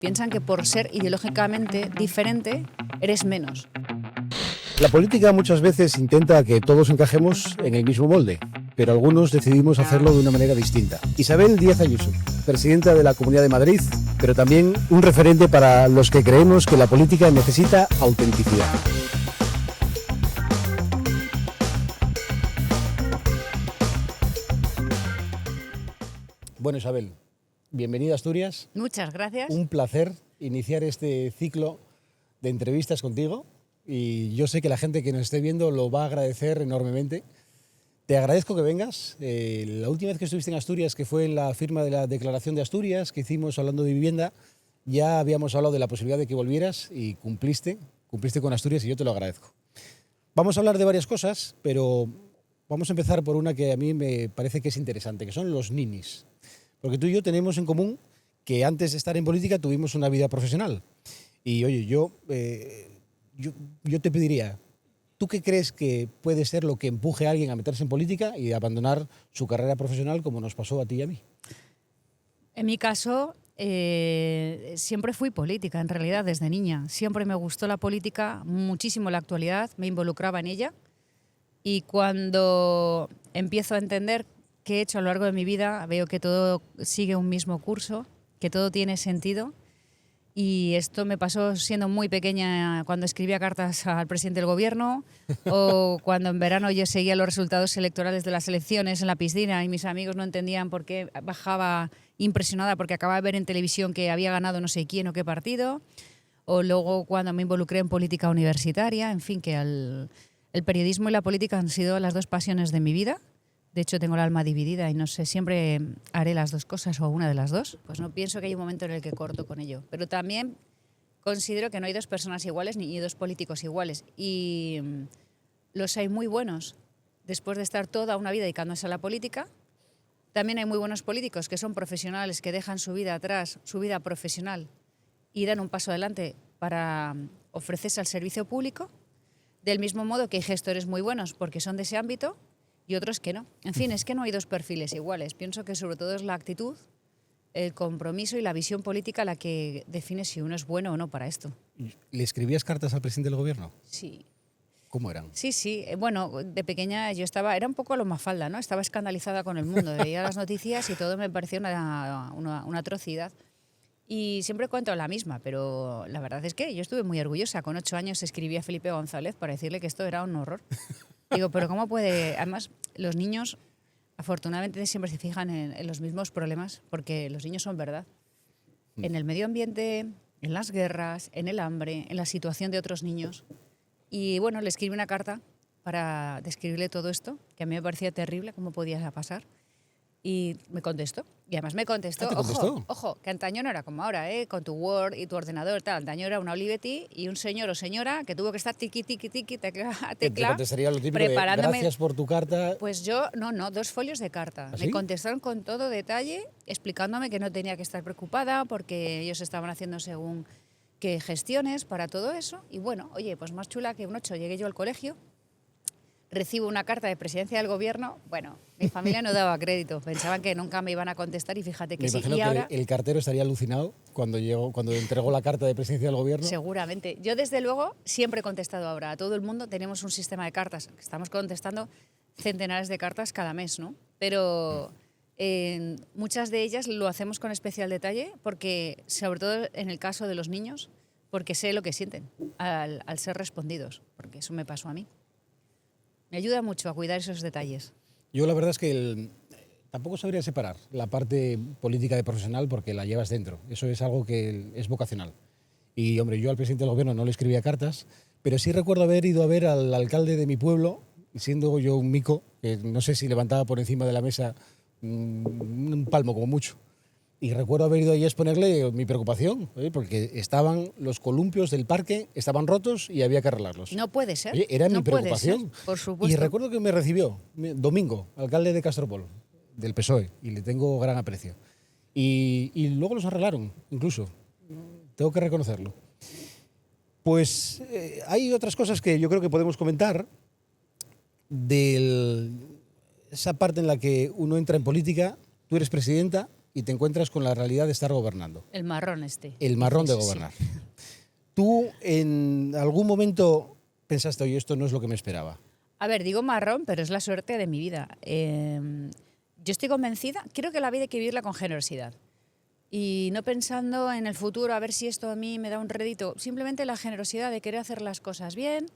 Piensan que por ser ideológicamente diferente eres menos. La política muchas veces intenta que todos encajemos en el mismo molde, pero algunos decidimos hacerlo de una manera distinta. Isabel Díaz Ayuso, presidenta de la Comunidad de Madrid, pero también un referente para los que creemos que la política necesita autenticidad. Bueno, Isabel, bienvenida a Asturias. Muchas gracias. Un placer iniciar este ciclo de entrevistas contigo y yo sé que la gente que nos esté viendo lo va a agradecer enormemente. Te agradezco que vengas. La última vez que estuviste en Asturias, que fue en la firma de la Declaración de Asturias, que hicimos hablando de vivienda, ya habíamos hablado de la posibilidad de que volvieras y cumpliste con Asturias y yo te lo agradezco. Vamos a hablar de varias cosas, pero vamos a empezar por una que a mí me parece que es interesante, que son los ninis. Porque tú y yo tenemos en común que antes de estar en política tuvimos una vida profesional. Y oye, yo te pediría, ¿tú qué crees que puede ser lo que empuje a alguien a meterse en política y a abandonar su carrera profesional como nos pasó a ti y a mí? En mi caso, siempre fui política, en realidad, desde niña. Siempre me gustó la política, muchísimo la actualidad, me involucraba en ella. Y cuando empiezo a entender qué he hecho a lo largo de mi vida, veo que todo sigue un mismo curso, que todo tiene sentido. Y esto me pasó siendo muy pequeña, cuando escribía cartas al presidente del gobierno o cuando en verano yo seguía los resultados electorales de las elecciones en la piscina y mis amigos no entendían por qué bajaba impresionada porque acababa de ver en televisión que había ganado no sé quién o qué partido. O luego cuando me involucré en política universitaria, en fin, que el periodismo y la política han sido las dos pasiones de mi vida. De hecho, tengo el alma dividida y no sé, siempre haré las dos cosas o una de las dos. Pues no pienso que hay un momento en el que corto con ello. Pero también considero que no hay dos personas iguales ni dos políticos iguales. Y los hay muy buenos. Después de estar toda una vida dedicándose a la política, también hay muy buenos políticos que son profesionales, que dejan su vida atrás, su vida profesional, y dan un paso adelante para ofrecerse al servicio público. Del mismo modo que hay gestores muy buenos porque son de ese ámbito, y otros que no. En fin, es que no hay dos perfiles iguales. Pienso que sobre todo es la actitud, el compromiso y la visión política la que define si uno es bueno o no para esto. ¿Le escribías cartas al presidente del gobierno? Sí. ¿Cómo eran? Sí. Bueno, de pequeña yo era un poco a lo Mafalda, ¿no? Estaba escandalizada con el mundo. Veía las noticias y todo me parecía una atrocidad. Y siempre cuento la misma, pero la verdad es que yo estuve muy orgullosa. Con 8 años escribí a Felipe González para decirle que esto era un horror. Digo, pero ¿cómo puede...? Además, los niños, afortunadamente, siempre se fijan en los mismos problemas, porque los niños son verdad. En el medio ambiente, en las guerras, en el hambre, en la situación de otros niños. Y bueno, le escribí una carta para describirle todo esto, que a mí me parecía terrible, cómo podía pasar. Y me contestó. Y además me contestó, ¿Te contestó? ojo, que antaño no era como ahora, con tu Word y tu ordenador, tal. Antaño era una Olivetti y un señor o señora que tuvo que estar tiqui, tecla, Te contestaría lo típico preparándome. De, gracias por tu carta. Pues yo, no, 2 folios de carta. ¿Así? Me contestaron con todo detalle, explicándome que no tenía que estar preocupada porque ellos estaban haciendo según qué gestiones para todo eso. Y bueno, oye, pues más chula que un 8. Llegué yo al colegio, recibo una carta de presidencia del gobierno. Bueno, mi familia no daba crédito, pensaban que nunca me iban a contestar y fíjate que me sí. imagino Y que ahora, el cartero estaría alucinado cuando entregó la carta de presidencia del gobierno. seguramente. Yo desde luego siempre he contestado ahora a todo el mundo. Tenemos un sistema de cartas, estamos contestando centenares de cartas cada mes, ¿no? Pero muchas de ellas lo hacemos con especial detalle porque, sobre todo en el caso de los niños, porque sé lo que sienten al ser respondidos, porque eso me pasó a mí. Me ayuda mucho a cuidar esos detalles. Yo la verdad es que tampoco sabría separar la parte política de profesional porque la llevas dentro. Eso es algo que es vocacional. Y, hombre, yo al presidente del gobierno no le escribía cartas, pero sí recuerdo haber ido a ver al alcalde de mi pueblo, siendo yo un mico, que no sé si levantaba por encima de la mesa un palmo como mucho. Y recuerdo haber ido allí a exponerle mi preocupación, porque los columpios del parque estaban rotos y había que arreglarlos. No puede ser. Oye, era no mi preocupación. Por supuesto. Y recuerdo que me recibió Domingo, alcalde de Castropol, del PSOE, y le tengo gran aprecio. Y luego los arreglaron, incluso. Tengo que reconocerlo. Pues hay otras cosas que yo creo que podemos comentar de esa parte en la que uno entra en política. Tú eres presidenta, y te encuentras con la realidad de estar gobernando. El marrón este. El marrón de Sí. gobernar. ¿Tú en algún momento pensaste, oye, esto no es lo que me esperaba? A ver, digo marrón, pero es la suerte de mi vida. Yo estoy convencida, creo que la vida hay que vivirla con generosidad. Y no pensando en el futuro, a ver si esto a mí me da un rédito. Simplemente la generosidad de querer hacer las cosas bien,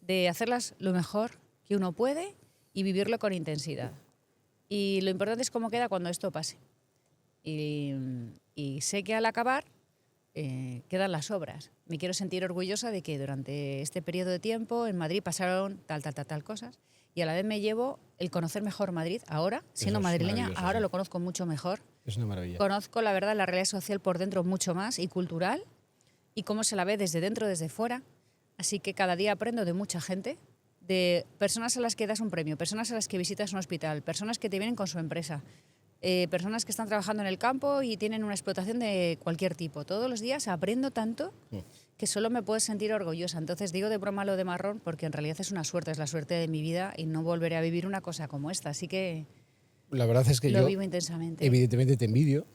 de hacerlas lo mejor que uno puede y vivirlo con intensidad. Y lo importante es cómo queda cuando esto pase. Y sé que al acabar quedan las obras. Me quiero sentir orgullosa de que durante este periodo de tiempo en Madrid pasaron tal cosas y a la vez me llevo el conocer mejor Madrid ahora, siendo Eso es madrileña, maravilloso, ahora sí. lo conozco mucho mejor. Es una maravilla. Conozco la verdad la realidad social por dentro mucho más y cultural y cómo se la ve desde dentro, desde fuera. Así que cada día aprendo de mucha gente, de personas a las que das un premio, personas a las que visitas un hospital, personas que te vienen con su empresa, personas que están trabajando en el campo y tienen una explotación de cualquier tipo. Todos los días aprendo tanto que solo me puedo sentir orgullosa. Entonces digo de broma lo de marrón porque en realidad es una suerte, es la suerte de mi vida y no volveré a vivir una cosa como esta. Así que La verdad es que lo yo, vivo intensamente. evidentemente, te envidio,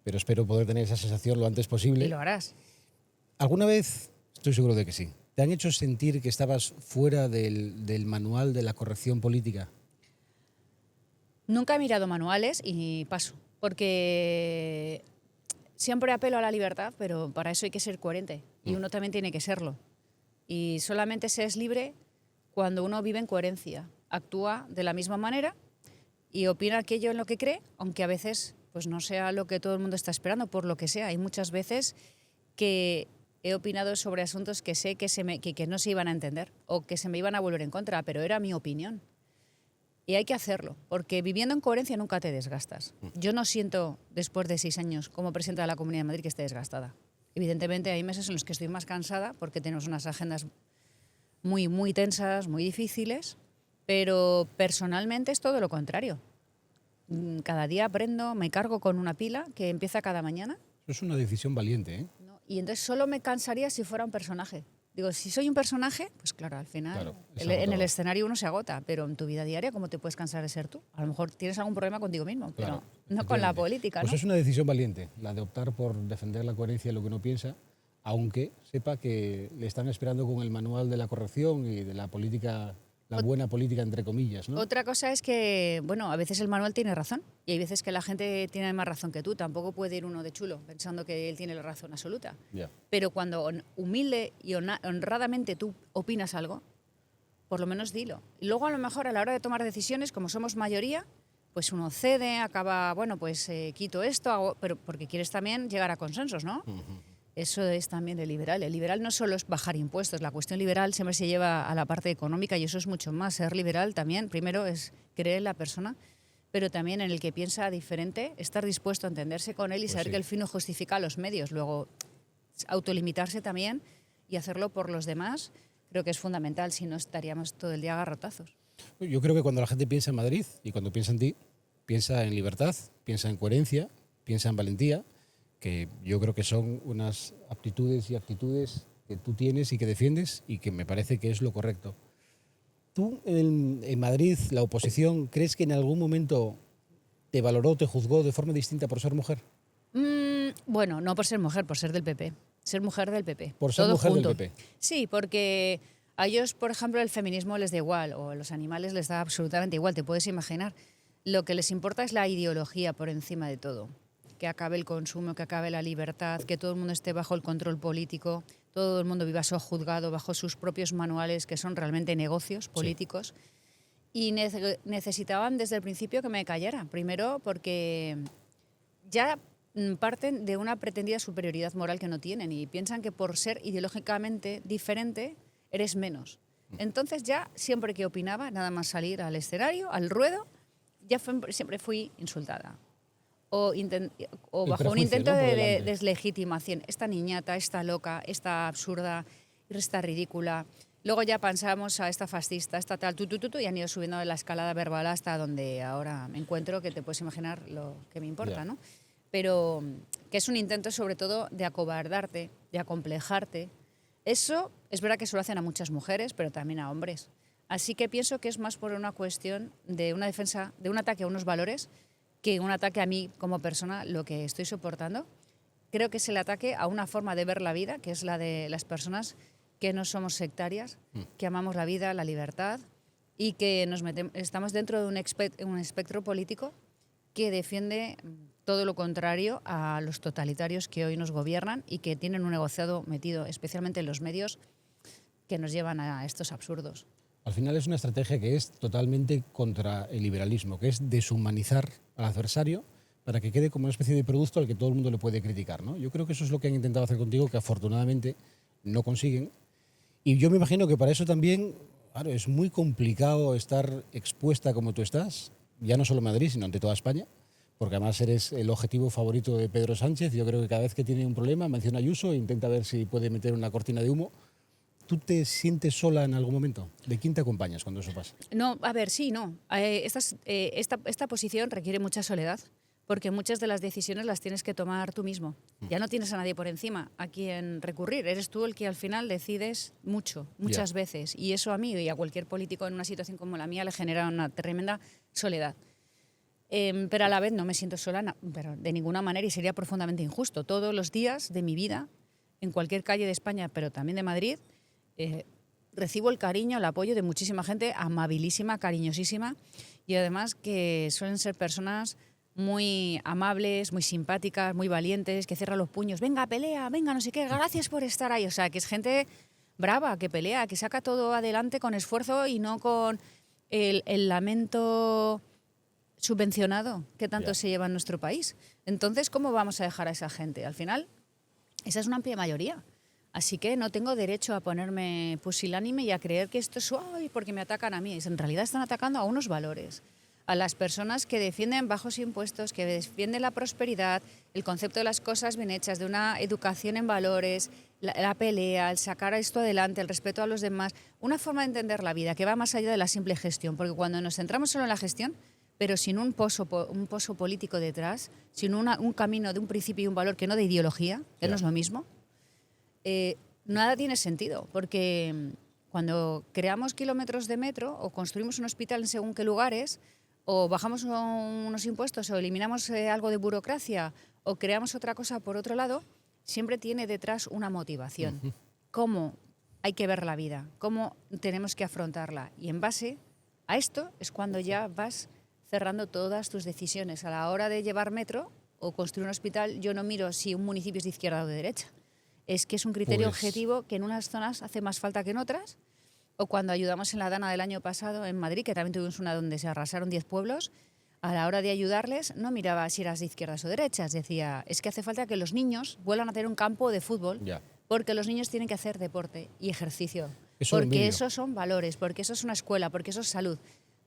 pero espero poder tener esa sensación lo antes posible. Y lo harás. ¿Alguna vez, estoy seguro de que sí, te han hecho sentir que estabas fuera del manual de la corrección política? Nunca he mirado manuales y paso, porque siempre apelo a la libertad, pero para eso hay que ser coherente y uno también tiene que serlo. Y solamente se es libre cuando uno vive en coherencia, actúa de la misma manera y opina aquello en lo que cree, aunque a veces pues no sea lo que todo el mundo está esperando, por lo que sea. Hay muchas veces que he opinado sobre asuntos que sé que no se iban a entender o que se me iban a volver en contra, pero era mi opinión. Y hay que hacerlo, porque viviendo en coherencia nunca te desgastas. Yo no siento, después de 6 años como presidenta de la Comunidad de Madrid, que esté desgastada. Evidentemente hay meses en los que estoy más cansada porque tenemos unas agendas muy tensas, muy difíciles, pero personalmente es todo lo contrario. Cada día aprendo, me cargo con una pila que empieza cada mañana. Eso es una decisión valiente, ¿eh? ¿No? Y entonces solo me cansaría si fuera un personaje. Digo, si soy un personaje, pues claro, al final Claro, es en el agotador. escenario uno se agota, pero en tu vida diaria, ¿cómo te puedes cansar de ser tú? A lo mejor tienes algún problema contigo mismo, Claro, pero no con la efectivamente. política, Pues ¿no? es una decisión valiente, la de optar por defender la coherencia de lo que uno piensa, aunque sepa que le están esperando con el manual de la corrección y de la política, la buena política, entre comillas, ¿no? Otra cosa es que, bueno, a veces el manual tiene razón y hay veces que la gente tiene más razón que tú. Tampoco puede ir uno de chulo pensando que él tiene la razón absoluta. Ya. Pero cuando humilde y honradamente tú opinas algo, por lo menos dilo. Y luego a lo mejor a la hora de tomar decisiones, como somos mayoría, pues uno cede, acaba, bueno, pues quito esto, pero porque quieres también llegar a consensos, ¿no? Eso es también el liberal. El liberal no solo es bajar impuestos, la cuestión liberal siempre se lleva a la parte económica y eso es mucho más. Ser liberal también, primero, es creer en la persona, pero también en el que piensa diferente, estar dispuesto a entenderse con él y Pues saber sí. que el fin no justifica los medios. Luego, autolimitarse también y hacerlo por los demás, creo que es fundamental, si no estaríamos todo el día a garrotazos. Yo creo que cuando la gente piensa en Madrid y cuando piensa en ti, piensa en libertad, piensa en coherencia, piensa en valentía, que yo creo que son unas aptitudes y actitudes que tú tienes y que defiendes y que me parece que es lo correcto. ¿Tú en Madrid, la oposición, crees que en algún momento te valoró, te juzgó de forma distinta por ser mujer? Bueno, no por ser mujer, por ser del PP. Ser mujer del PP. Por ser todo mujer del junto. PP. Sí, porque a ellos, por ejemplo, el feminismo les da igual, o a los animales les da absolutamente igual, te puedes imaginar. Lo que les importa es la ideología por encima de todo. Que acabe el consumo, que acabe la libertad, que todo el mundo esté bajo el control político, todo el mundo viva sojuzgado bajo sus propios manuales, que son realmente negocios políticos. Y necesitaban desde el principio que me callara. Primero porque ya parten de una pretendida superioridad moral que no tienen y piensan que por ser ideológicamente diferente eres menos. Entonces ya siempre que opinaba, nada más salir al escenario, al ruedo, siempre fui insultada. O bajo un intento, ¿no?, por de delante. deslegitimación. Esta niñata, esta loca, esta absurda, esta ridícula. Luego ya pasamos a esta fascista, esta tal, y han ido subiendo la escalada verbal hasta donde ahora me encuentro, que te puedes imaginar lo que me importa, Ya. ¿no? Pero que es un intento sobre todo de acobardarte, de acomplejarte. Eso es verdad que se lo hacen a muchas mujeres, pero también a hombres. Así que pienso que es más por una cuestión de una defensa, de un ataque a unos valores que un ataque a mí como persona, lo que estoy soportando. Creo que es el ataque a una forma de ver la vida, que es la de las personas que no somos sectarias, que amamos la vida, la libertad y que estamos dentro de un espectro político que defiende todo lo contrario a los totalitarios que hoy nos gobiernan y que tienen un negociado metido, especialmente en los medios, que nos llevan a estos absurdos. Al final es una estrategia que es totalmente contra el liberalismo, que es deshumanizar al adversario para que quede como una especie de producto al que todo el mundo le puede criticar, ¿no? Yo creo que eso es lo que han intentado hacer contigo, que afortunadamente no consiguen. Y yo me imagino que para eso también, claro, es muy complicado estar expuesta como tú estás, ya no solo en Madrid, sino ante toda España, porque además eres el objetivo favorito de Pedro Sánchez. Yo creo que cada vez que tiene un problema menciona a Ayuso e intenta ver si puede meter una cortina de humo. ¿Tú te sientes sola en algún momento? ¿De quién te acompañas cuando eso pasa? No, a ver, sí, no. Esta posición requiere mucha soledad, porque muchas de las decisiones las tienes que tomar tú mismo. Ya no tienes a nadie por encima a quien recurrir. Eres tú el que al final decides muchas veces. Y eso a mí y a cualquier político en una situación como la mía le genera una tremenda soledad. Pero a la vez no me siento sola pero de ninguna manera y sería profundamente injusto. Todos los días de mi vida, en cualquier calle de España, pero también de Madrid, recibo el cariño, el apoyo de muchísima gente amabilísima, cariñosísima y además que suelen ser personas muy amables, muy simpáticas, muy valientes, que cierran los puños, venga, pelea, venga, no sé qué, gracias por estar ahí. O sea, que es gente brava, que pelea, que saca todo adelante con esfuerzo y no con el lamento subvencionado que tanto se lleva en nuestro país. Entonces, ¿cómo vamos a dejar a esa gente? Al final, esa es una amplia mayoría. Así que no tengo derecho a ponerme pusilánime y a creer que esto es suave porque me atacan a mí. En realidad están atacando a unos valores, a las personas que defienden bajos impuestos, que defienden la prosperidad, el concepto de las cosas bien hechas, de una educación en valores, la pelea, el sacar esto adelante, el respeto a los demás, una forma de entender la vida que va más allá de la simple gestión, porque cuando nos centramos solo en la gestión, pero sin un pozo político detrás, sin un camino de un principio y un valor que no de ideología, que no es lo mismo, nada tiene sentido, porque cuando creamos kilómetros de metro o construimos un hospital en según qué lugares, o bajamos unos impuestos o eliminamos algo de burocracia o creamos otra cosa por otro lado, siempre tiene detrás una motivación. ¿Cómo hay que ver la vida? ¿Cómo tenemos que afrontarla? Y en base a esto es cuando ya vas cerrando todas tus decisiones. A la hora de llevar metro o construir un hospital, yo no miro si un municipio es de izquierda o de derecha. Es que es un criterio objetivo que en unas zonas hace más falta que en otras. O cuando ayudamos en la Dana del año pasado en Madrid, que también tuvimos una donde se arrasaron 10 pueblos, a la hora de ayudarles no miraba si eras de izquierdas o derechas. Decía, es que hace falta que los niños vuelvan a tener un campo de fútbol, porque los niños tienen que hacer deporte y ejercicio. Porque esos son valores, porque eso es una escuela, porque eso es salud.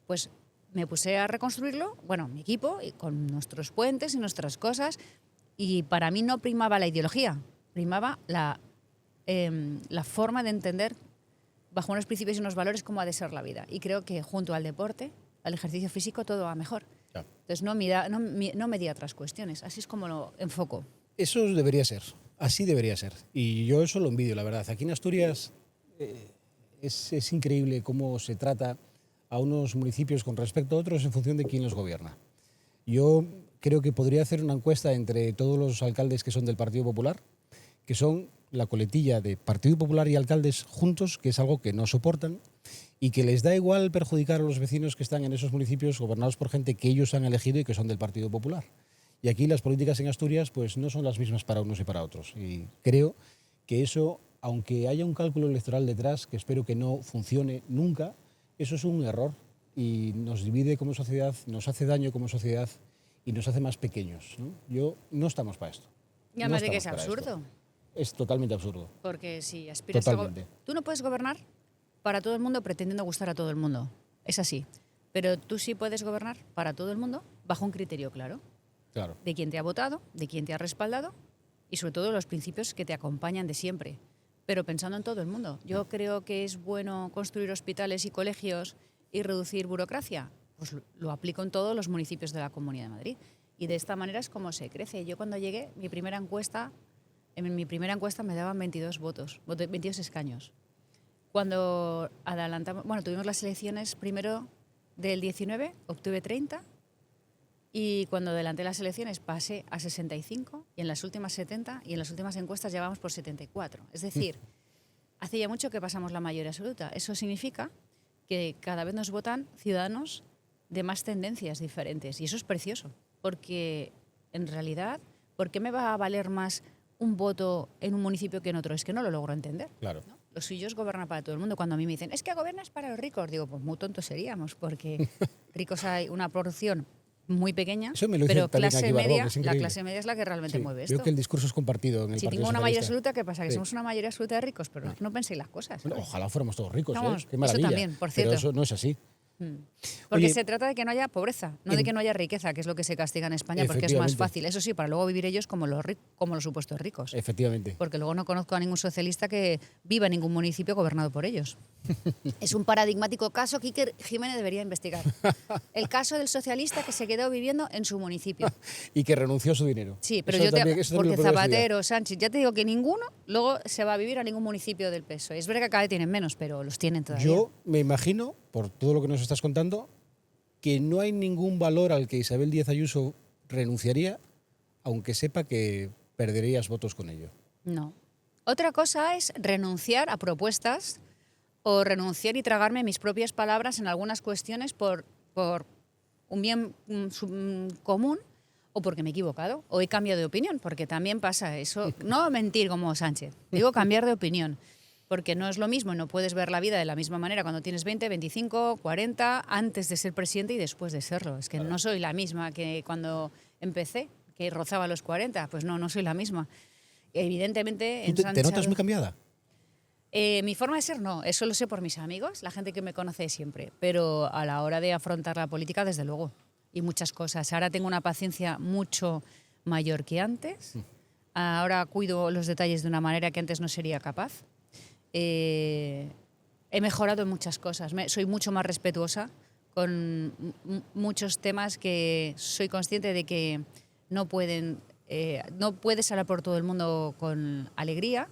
Pues me puse a reconstruirlo, bueno, mi equipo, y con nuestros puentes y nuestras cosas, y para mí no primaba la ideología, primaba la forma de entender bajo unos principios y unos valores cómo ha de ser la vida. Y creo que junto al deporte, al ejercicio físico, todo va mejor. Entonces no medía otras cuestiones, así es como lo enfoco. Eso debería ser, así debería ser. Y yo eso lo envidio, la verdad. Aquí en Asturias es increíble cómo se trata a unos municipios con respecto a otros en función de quién los gobierna. Yo creo que podría hacer una encuesta entre todos los alcaldes que son del Partido Popular, que son la coletilla de Partido Popular y alcaldes juntos, que es algo que no soportan y que les da igual perjudicar a los vecinos que están en esos municipios gobernados por gente que ellos han elegido y que son del Partido Popular. Y aquí las políticas en Asturias pues no son las mismas para unos y para otros. Y creo que eso, aunque haya un cálculo electoral detrás, que espero que no funcione nunca, eso es un error y nos divide como sociedad, nos hace daño como sociedad y nos hace más pequeños, ¿no? No estamos para esto. Y además de que es absurdo. Es totalmente absurdo. Porque si aspiras tú no puedes gobernar para todo el mundo pretendiendo gustar a todo el mundo. Es así. Pero tú sí puedes gobernar para todo el mundo bajo un criterio claro. Claro. De quién te ha votado, de quién te ha respaldado y sobre todo los principios que te acompañan de siempre. Pero pensando en todo el mundo. Yo creo que es bueno construir hospitales y colegios y reducir burocracia. Pues lo aplico en todos los municipios de la Comunidad de Madrid. Y de esta manera es como se crece. Yo cuando llegué, en mi primera encuesta me daban 22 votos, 22 escaños. Cuando tuvimos las elecciones primero del 19, obtuve 30 y cuando adelanté las elecciones pasé a 65 y en las últimas 70 y en las últimas encuestas ya vamos por 74. Es decir, hace ya mucho que pasamos la mayoría absoluta. Eso significa que cada vez nos votan ciudadanos de más tendencias diferentes y eso es precioso, porque en realidad, ¿por qué me va a valer más un voto en un municipio que en otro? Es que no lo logro entender. Claro. ¿No? Lo suyo es gobernar para todo el mundo. Cuando a mí me dicen, es que gobiernas para los ricos, digo, pues muy tontos seríamos, porque ricos hay una porción muy pequeña, Eso me lo dice pero también clase aquí Barbón, media, que es la increíble. clase media es la que realmente Sí, mueve creo esto. que el discurso es compartido en el Si Partido tengo una mayoría Socialista. absoluta, ¿qué pasa? Que Sí. somos una mayoría absoluta de ricos, pero no penséis las cosas. Bueno, ¿sabes? ojalá fuéramos todos ricos, Vamos, Qué maravilla. eso también, por Pero cierto. eso no es así. Porque Oye, se trata de que no haya pobreza, no de que no haya riqueza, que es lo que se castiga en España, porque es más Efectivamente. fácil. Eso sí, para luego vivir ellos como los supuestos ricos. Efectivamente. Porque luego no conozco a ningún socialista que viva en ningún municipio gobernado por ellos. Es un paradigmático caso que Iker Jiménez debería investigar. El caso del socialista que se quedó viviendo en su municipio. Y que renunció a su dinero. Sí, pero Eso yo también- eso también porque lo podrías estudiar. Zapatero, Sánchez, ya te digo que ninguno luego se va a vivir a ningún municipio del PSOE. Es verdad que cada vez tienen menos, pero los tienen todavía. Yo me imagino, por todo lo que nos estás contando, que no hay ningún valor al que Isabel Díaz Ayuso renunciaría, aunque sepa que perderías votos con ello. No. Otra cosa es renunciar a propuestas o renunciar y tragarme mis propias palabras en algunas cuestiones por un bien común o porque me he equivocado o he cambiado de opinión, porque también pasa eso. No mentir como Sánchez, digo cambiar de opinión, porque no es lo mismo, no puedes ver la vida de la misma manera cuando tienes 20, 25, 40, antes de ser presidente y después de serlo. Es que no soy la misma que cuando empecé, que rozaba los 40, pues no soy la misma. Evidentemente, ¿Tú te notas muy cambiada? mi forma de ser no, eso lo sé por mis amigos, la gente que me conoce siempre, pero a la hora de afrontar la política, desde luego, y muchas cosas. Ahora tengo una paciencia mucho mayor que antes, ahora cuido los detalles de una manera que antes no sería capaz. He mejorado en muchas cosas, soy mucho más respetuosa con muchos temas que soy consciente de que no puedes hablar por todo el mundo con alegría.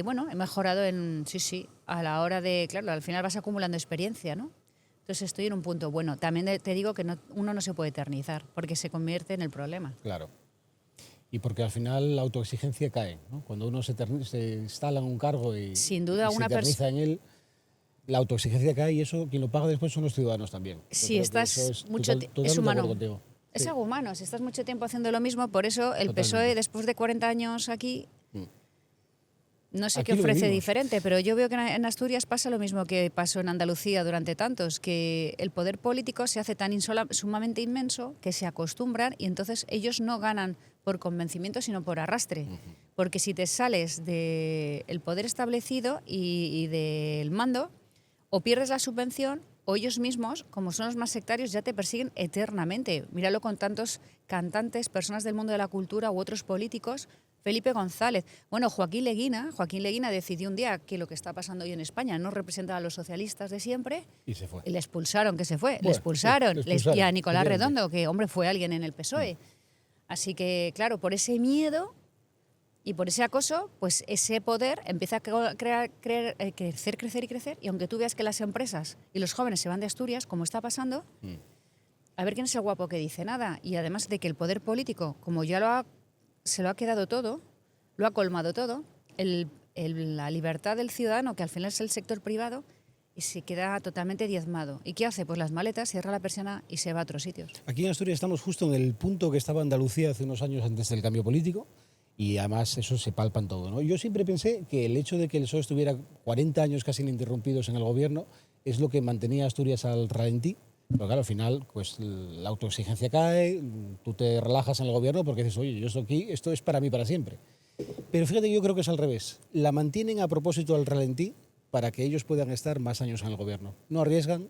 Bueno, he mejorado sí, a la hora de, claro, al final vas acumulando experiencia, ¿no? Entonces estoy en un punto bueno. También te digo que uno no se puede eternizar, porque se convierte en el problema. Claro. Y porque al final la autoexigencia cae, ¿no? Cuando uno se instala en un cargo y, Sin duda, y se una eterniza en él, la autoexigencia cae y eso quien lo paga después son los ciudadanos también. Yo Si creo que estás eso es mucho totalmente es de humano. acuerdo contigo. Es Sí. algo humano. Si estás mucho tiempo haciendo lo mismo, por eso el Totalmente. PSOE, después de 40 años aquí, no sé Aquí qué lo ofrece vivimos. diferente, pero yo veo que en Asturias pasa lo mismo que pasó en Andalucía durante tantos, que el poder político se hace tan sumamente inmenso que se acostumbran y entonces ellos no ganan por convencimiento, sino por arrastre. Porque si te sales del poder establecido y del mando, o pierdes la subvención o ellos mismos, como son los más sectarios, ya te persiguen eternamente. Míralo con tantos cantantes, personas del mundo de la cultura u otros políticos. Felipe González. Bueno, Joaquín Leguina decidió un día que lo que está pasando hoy en España no representa a los socialistas de siempre. Y se fue. Y le expulsaron, que se fue. Bueno, Le expulsaron. sí, le expulsaron, Y a Nicolás efectivamente. Redondo, que hombre fue alguien en el PSOE. Así que, claro, por ese miedo y por ese acoso, pues ese poder empieza a crecer. Y aunque tú veas que las empresas y los jóvenes se van de Asturias, como está pasando, a ver quién es el guapo que dice nada. Y además de que el poder político, como ya se lo ha quedado todo, lo ha colmado todo, la libertad del ciudadano, que al final es el sector privado, y se queda totalmente diezmado. ¿Y qué hace? Pues las maletas, cierra la persiana y se va a otros sitios. Aquí en Asturias estamos justo en el punto que estaba Andalucía hace unos años antes del cambio político y además eso se palpa en todo, ¿no? Yo siempre pensé que el hecho de que el PSOE estuviera 40 años casi ininterrumpidos en el gobierno es lo que mantenía a Asturias al ralentí. Pero claro, al final pues la autoexigencia cae, tú te relajas en el gobierno porque dices, oye, yo estoy aquí, esto es para mí para siempre. Pero fíjate, yo creo que es al revés. La mantienen a propósito al ralentí para que ellos puedan estar más años en el gobierno. No arriesgan,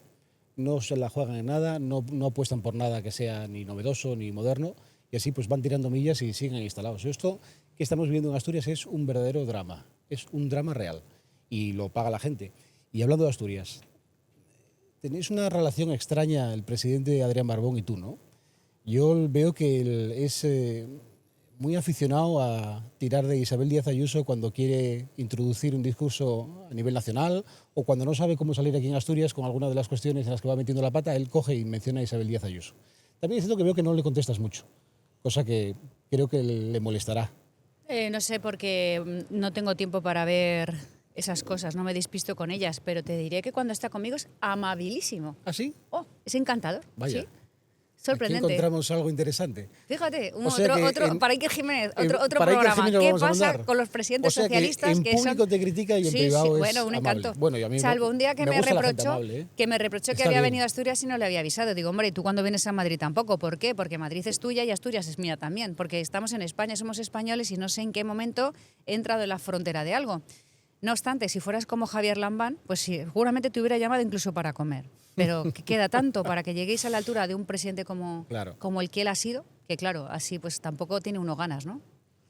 no se la juegan en nada, no apuestan por nada que sea ni novedoso ni moderno y así pues van tirando millas y siguen instalados. Esto que estamos viendo en Asturias es un verdadero drama, es un drama real y lo paga la gente. Y hablando de Asturias, tenéis una relación extraña el presidente Adrián Barbón y tú, ¿no? Yo veo que él es muy aficionado a tirar de Isabel Díaz Ayuso cuando quiere introducir un discurso a nivel nacional o cuando no sabe cómo salir aquí en Asturias con alguna de las cuestiones en las que va metiendo la pata, él coge y menciona a Isabel Díaz Ayuso. También es cierto que veo que no le contestas mucho, cosa que creo que le molestará. No sé, porque no tengo tiempo para ver esas cosas, no me despisto con ellas, pero te diré que cuando está conmigo es amabilísimo. ¿Ah, sí? Oh, es encantador. Vaya. Sí. Sorprendente. Aquí encontramos algo interesante. Fíjate, O sea que para Iker Jiménez, otro para Iker programa. Jiménez lo ¿Qué vamos a pasa mandar? con los presidentes O sea socialistas que en público son... te critica y en Sí, privado es bueno, un amable. encanto. Bueno, y a mí Salvo un día que me gusta la gente reprochó, amable, ¿eh? que Está había bien. venido a Asturias y no le había avisado. Digo, hombre, ¿y tú cuando vienes a Madrid tampoco? ¿Por qué? Porque Madrid es tuya y Asturias es mía también. Porque estamos en España, somos españoles y no sé en qué momento he entrado en la frontera de algo. No obstante, si fueras como Javier Lambán, pues sí, seguramente te hubiera llamado incluso para comer. Pero que queda tanto para que lleguéis a la altura de un presidente como el que él ha sido, que claro, así pues tampoco tiene uno ganas, ¿no?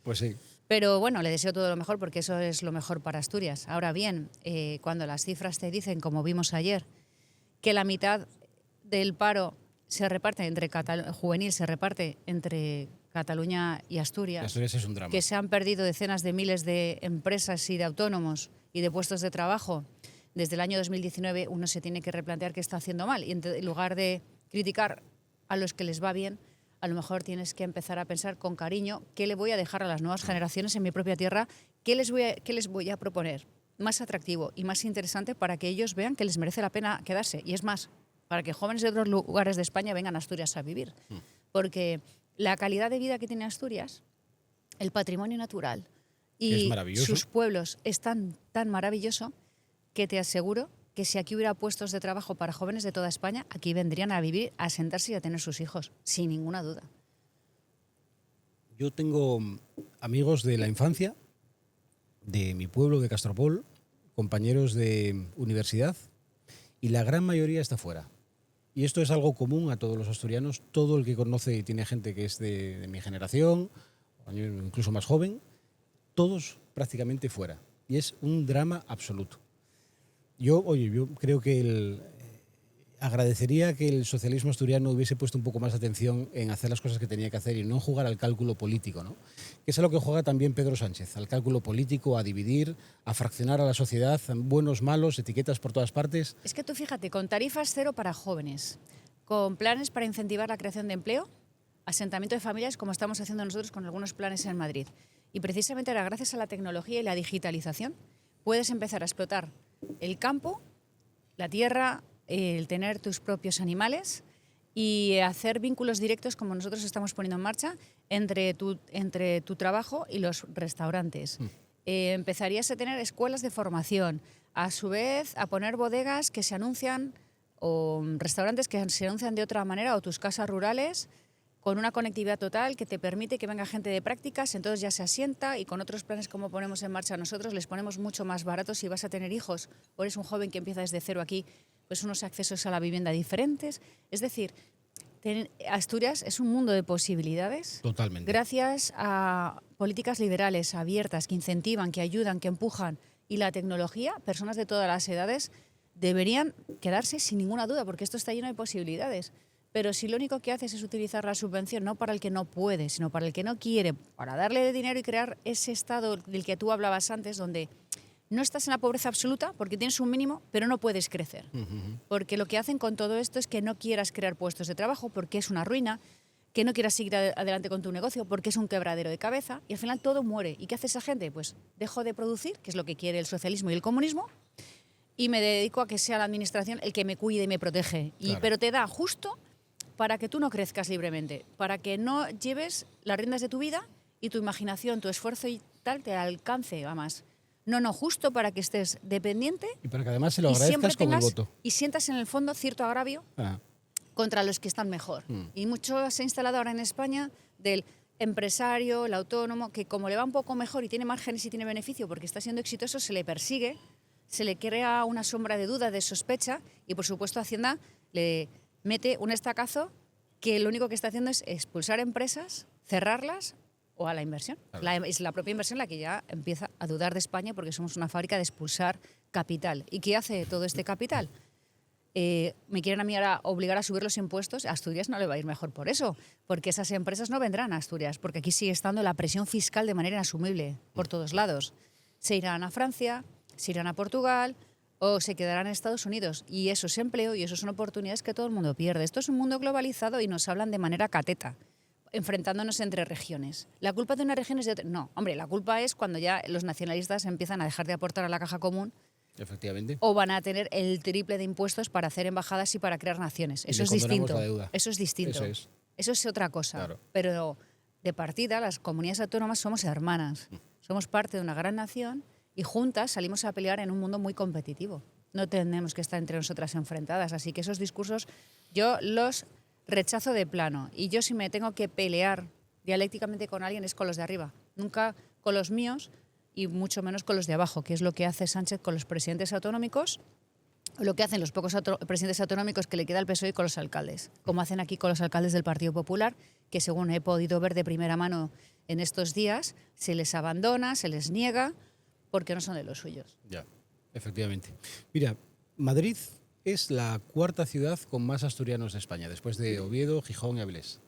Pues sí. Pero bueno, le deseo todo lo mejor porque eso es lo mejor para Asturias. Ahora bien, cuando las cifras te dicen, como vimos ayer, que la mitad del paro se reparte juvenil se reparte entre Cataluña y Asturias, Asturias es un drama. que se han perdido decenas de miles de empresas y de autónomos y de puestos de trabajo desde el año 2019, uno se tiene que replantear qué está haciendo mal y en lugar de criticar a los que les va bien, a lo mejor tienes que empezar a pensar con cariño qué le voy a dejar a las nuevas generaciones en mi propia tierra, qué les voy a proponer más atractivo y más interesante para que ellos vean que les merece la pena quedarse. Y es más, para que jóvenes de otros lugares de España vengan a Asturias a vivir. Porque la calidad de vida que tiene Asturias, el patrimonio natural y sus pueblos es tan maravilloso que te aseguro que si aquí hubiera puestos de trabajo para jóvenes de toda España, aquí vendrían a vivir, a sentarse y a tener sus hijos, sin ninguna duda. Yo tengo amigos de la infancia, de mi pueblo, de Castropol, compañeros de universidad, y la gran mayoría está fuera. Y esto es algo común a todos los asturianos. Todo el que conoce y tiene gente que es de mi generación, incluso más joven, todos prácticamente fuera. Y es un drama absoluto. Yo creo que agradecería que el socialismo asturiano hubiese puesto un poco más atención en hacer las cosas que tenía que hacer y no jugar al cálculo político, ¿no? Que es a lo que juega también Pedro Sánchez, al cálculo político, a dividir, a fraccionar a la sociedad, buenos, malos, etiquetas por todas partes. Es que tú fíjate, con tarifas cero para jóvenes, con planes para incentivar la creación de empleo, asentamiento de familias, como estamos haciendo nosotros con algunos planes en Madrid. Y precisamente ahora, gracias a la tecnología y la digitalización, puedes empezar a explotar el campo, la tierra, el tener tus propios animales y hacer vínculos directos, como nosotros estamos poniendo en marcha, entre tu trabajo y los restaurantes. Empezarías a tener escuelas de formación, a su vez a poner bodegas que se anuncian o restaurantes que se anuncian de otra manera o tus casas rurales con una conectividad total que te permite que venga gente de prácticas, entonces ya se asienta y con otros planes como ponemos en marcha nosotros les ponemos mucho más baratos si vas a tener hijos o eres un joven que empieza desde cero aquí, pues unos accesos a la vivienda diferentes. Es decir, Asturias es un mundo de posibilidades. Totalmente. Gracias a políticas liberales, abiertas, que incentivan, que ayudan, que empujan y la tecnología, personas de todas las edades deberían quedarse sin ninguna duda porque esto está lleno de posibilidades. Pero si lo único que haces es utilizar la subvención no para el que no puede, sino para el que no quiere, para darle dinero y crear ese estado del que tú hablabas antes, donde no estás en la pobreza absoluta porque tienes un mínimo, pero no puedes crecer. Porque lo que hacen con todo esto es que no quieras crear puestos de trabajo porque es una ruina, que no quieras seguir adelante con tu negocio porque es un quebradero de cabeza y al final todo muere. ¿Y qué hace esa gente? Pues dejo de producir, que es lo que quiere el socialismo y el comunismo, y me dedico a que sea la administración el que me cuide y me protege. Claro. Pero te da justo para que tú no crezcas libremente, para que no lleves las riendas de tu vida y tu imaginación, tu esfuerzo y tal te alcance a más. No, justo para que estés dependiente y para que además se lo agradezcas con el voto. Y sientas en el fondo cierto agravio contra los que están mejor. Y mucho se ha instalado ahora en España del empresario, el autónomo, que como le va un poco mejor y tiene márgenes y tiene beneficio porque está siendo exitoso, se le persigue, se le crea una sombra de duda, de sospecha y por supuesto Hacienda le mete un estacazo que lo único que está haciendo es expulsar empresas, cerrarlas o a la inversión. Claro. Es la propia inversión la que ya empieza a dudar de España porque somos una fábrica de expulsar capital. ¿Y qué hace todo este capital? Me quieren a mí ahora obligar a subir los impuestos. A Asturias no le va a ir mejor por eso, porque esas empresas no vendrán a Asturias, porque aquí sigue estando la presión fiscal de manera inasumible por todos lados. Se irán a Francia, se irán a Portugal, o se quedarán en Estados Unidos. Y eso es empleo y eso son oportunidades que todo el mundo pierde. Esto es un mundo globalizado y nos hablan de manera cateta, enfrentándonos entre regiones. ¿La culpa de una región es de otra? No, hombre, la culpa es cuando ya los nacionalistas empiezan a dejar de aportar a la caja común. Efectivamente. O van a tener el triple de impuestos para hacer embajadas y para crear naciones. Eso es distinto. La deuda. Eso es distinto. Eso es otra cosa. Claro. Pero de partida, las comunidades autónomas somos hermanas. Somos parte de una gran nación y juntas salimos a pelear en un mundo muy competitivo. No tenemos que estar entre nosotras enfrentadas. Así que esos discursos yo los rechazo de plano. Y yo si me tengo que pelear dialécticamente con alguien es con los de arriba. Nunca con los míos y mucho menos con los de abajo, que es lo que hace Sánchez con los presidentes autonómicos, o lo que hacen los pocos presidentes autonómicos que le queda al PSOE con los alcaldes, como hacen aquí con los alcaldes del Partido Popular, que según he podido ver de primera mano en estos días, se les abandona, se les niega, porque no son de los suyos. Ya, efectivamente. Mira, Madrid es la cuarta ciudad con más asturianos de España, después de Oviedo, Gijón y Avilés.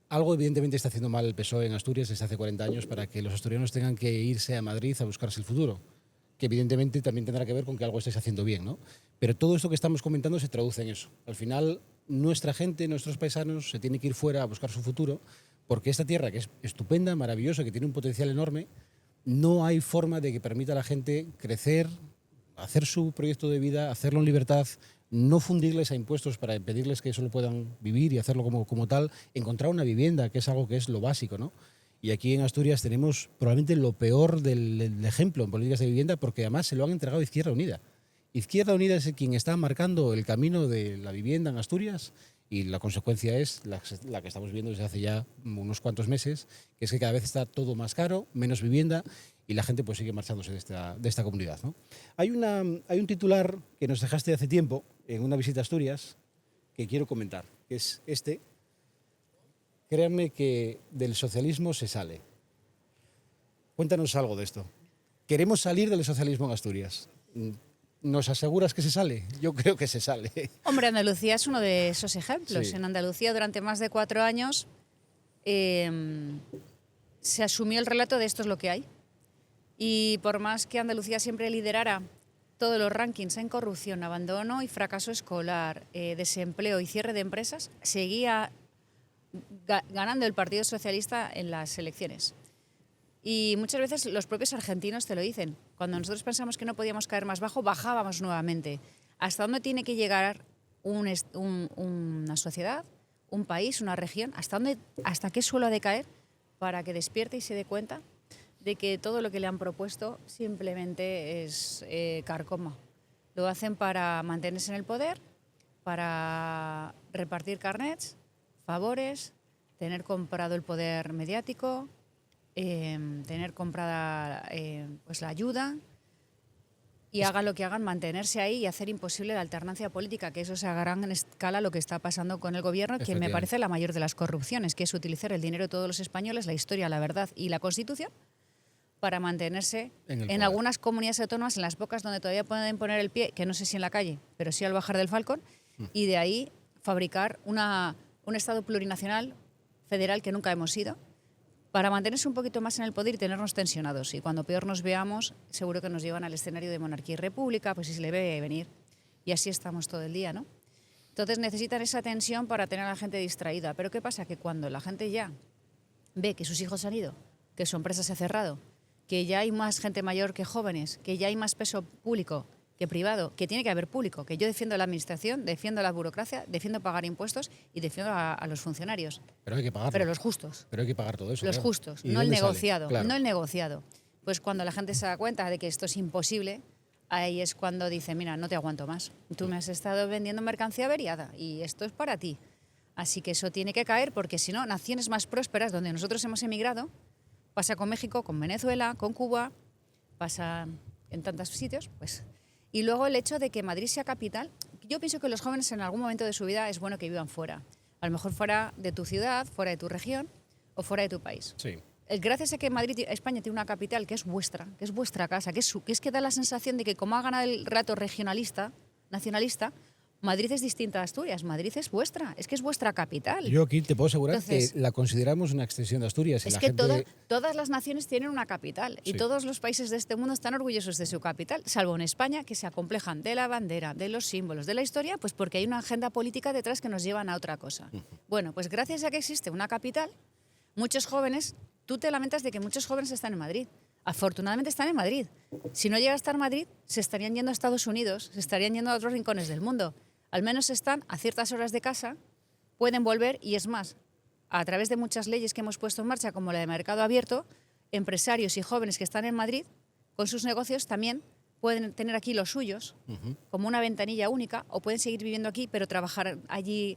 Algo evidentemente está haciendo mal el PSOE en Asturias desde hace 40 años para que los asturianos tengan que irse a Madrid a buscarse el futuro, que evidentemente también tendrá que ver con que algo estéis haciendo bien, ¿no? Pero todo esto que estamos comentando se traduce en eso. Al final, nuestra gente, nuestros paisanos, se tiene que ir fuera a buscar su futuro, porque esta tierra, que es estupenda, maravillosa, que tiene un potencial enorme, no hay forma de que permita a la gente crecer, hacer su proyecto de vida, hacerlo en libertad, no fundirles a impuestos para impedirles que solo puedan vivir y hacerlo como tal, encontrar una vivienda, que es algo que es lo básico, ¿no? Y aquí en Asturias tenemos probablemente lo peor del ejemplo en políticas de vivienda, porque además se lo han entregado a Izquierda Unida. Izquierda Unida es quien está marcando el camino de la vivienda en Asturias y la consecuencia es la que estamos viendo desde hace ya unos cuantos meses, que es que cada vez está todo más caro, menos vivienda y la gente pues sigue marchándose de esta comunidad, ¿no? Hay un titular que nos dejaste hace tiempo en una visita a Asturias que quiero comentar, que es este. Créanme que del socialismo se sale. Cuéntanos algo de esto. Queremos salir del socialismo en Asturias. ¿Nos aseguras que se sale? Yo creo que se sale. Hombre, Andalucía es uno de esos ejemplos. Sí. En Andalucía durante más de 4 años se asumió el relato de esto es lo que hay. Y por más que Andalucía siempre liderara todos los rankings en corrupción, abandono y fracaso escolar, desempleo y cierre de empresas, seguía ganando el Partido Socialista en las elecciones. Y muchas veces los propios argentinos te lo dicen. Cuando nosotros pensamos que no podíamos caer más bajo, bajábamos nuevamente. ¿Hasta dónde tiene que llegar una sociedad, un país, una región? ¿Hasta qué suelo ha de caer para que despierte y se dé cuenta de que todo lo que le han propuesto simplemente es carcoma? Lo hacen para mantenerse en el poder, para repartir carnets, favores, tener comprado el poder mediático, tener comprada pues la ayuda y hagan lo que hagan, mantenerse ahí y hacer imposible la alternancia política, que eso es a gran escala lo que está pasando con el gobierno, que me parece la mayor de las corrupciones, que es utilizar el dinero de todos los españoles, la historia, la verdad y la Constitución para mantenerse en algunas comunidades autónomas, en las pocas donde todavía pueden poner el pie, que no sé si en la calle, pero sí al bajar del Falcón, y de ahí fabricar un Estado plurinacional federal que nunca hemos sido, para mantenerse un poquito más en el poder y tenernos tensionados. Y cuando peor nos veamos, seguro que nos llevan al escenario de monarquía y república, pues si se le ve venir. Y así estamos todo el día, ¿no? Entonces necesitan esa tensión para tener a la gente distraída. Pero ¿qué pasa? Que cuando la gente ya ve que sus hijos han ido, que su empresa se ha cerrado, que ya hay más gente mayor que jóvenes, que ya hay más peso público que privado, que tiene que haber público, que yo defiendo la administración, defiendo la burocracia, defiendo pagar impuestos y defiendo a los funcionarios. Pero hay que pagarlo. Pero los justos. Pero hay que pagar todo eso. Los claro. justos, ¿Y no el dónde sale? negociado. Claro. No el negociado. Pues cuando la gente se da cuenta de que esto es imposible, ahí es cuando dice, mira, no te aguanto más. Tú me has estado vendiendo mercancía averiada y esto es para ti. Así que eso tiene que caer porque si no, naciones más prósperas donde nosotros hemos emigrado, pasa con México, con Venezuela, con Cuba, pasa en tantos sitios, pues. Y luego el hecho de que Madrid sea capital, yo pienso que los jóvenes en algún momento de su vida es bueno que vivan fuera. A lo mejor fuera de tu ciudad, fuera de tu región o fuera de tu país. Sí. Gracias a que España tiene una capital que es vuestra casa, que es que da la sensación de que como ha ganado el rato regionalista, nacionalista, Madrid es distinta a Asturias, Madrid es vuestra, es que es vuestra capital. Yo aquí te puedo asegurar Entonces, que la consideramos una extensión de Asturias. es la que gente... todas las naciones tienen una capital y Sí. todos los países de este mundo están orgullosos de su capital, salvo en España, que se acomplejan de la bandera, de los símbolos, de la historia, pues porque hay una agenda política detrás que nos llevan a otra cosa. Bueno, pues gracias a que existe una capital, muchos jóvenes, tú te lamentas de que muchos jóvenes están en Madrid. Afortunadamente están en Madrid. Si no llega a estar en Madrid, se estarían yendo a Estados Unidos, se estarían yendo a otros rincones del mundo. Al menos están a ciertas horas de casa, pueden volver y es más, a través de muchas leyes que hemos puesto en marcha, como la de mercado abierto, empresarios y jóvenes que están en Madrid, con sus negocios también pueden tener aquí los suyos, como una ventanilla única, o pueden seguir viviendo aquí, pero trabajar allí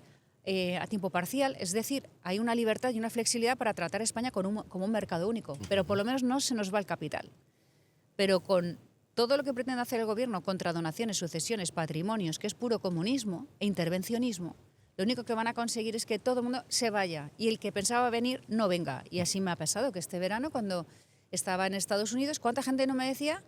a tiempo parcial. Es decir, hay una libertad y una flexibilidad para tratar a España como un mercado único, pero por lo menos no se nos va el capital. Pero con todo lo que pretende hacer el gobierno contra donaciones, sucesiones, patrimonios, que es puro comunismo e intervencionismo, lo único que van a conseguir es que todo el mundo se vaya y el que pensaba venir no venga. Y así me ha pasado que este verano, cuando estaba en Estados Unidos, ¿cuánta gente no me decía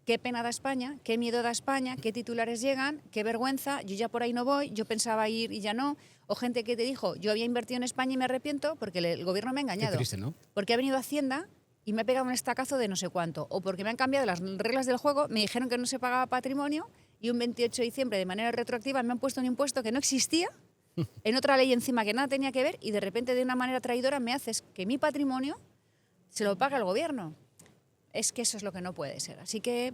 qué pena da España, qué miedo da España, qué titulares llegan, qué vergüenza, yo ya por ahí no voy, yo pensaba ir y ya no? O gente que te dijo, yo había invertido en España y me arrepiento porque el gobierno me ha engañado. Qué triste, ¿no? Porque ha venido Hacienda y me ha pegado un estacazo de no sé cuánto, o porque me han cambiado las reglas del juego, me dijeron que no se pagaba patrimonio y un 28 de diciembre de manera retroactiva me han puesto un impuesto que no existía, en otra ley encima que nada tenía que ver, y de repente de una manera traidora me haces que mi patrimonio se lo paga el gobierno. Es que eso es lo que no puede ser. Así que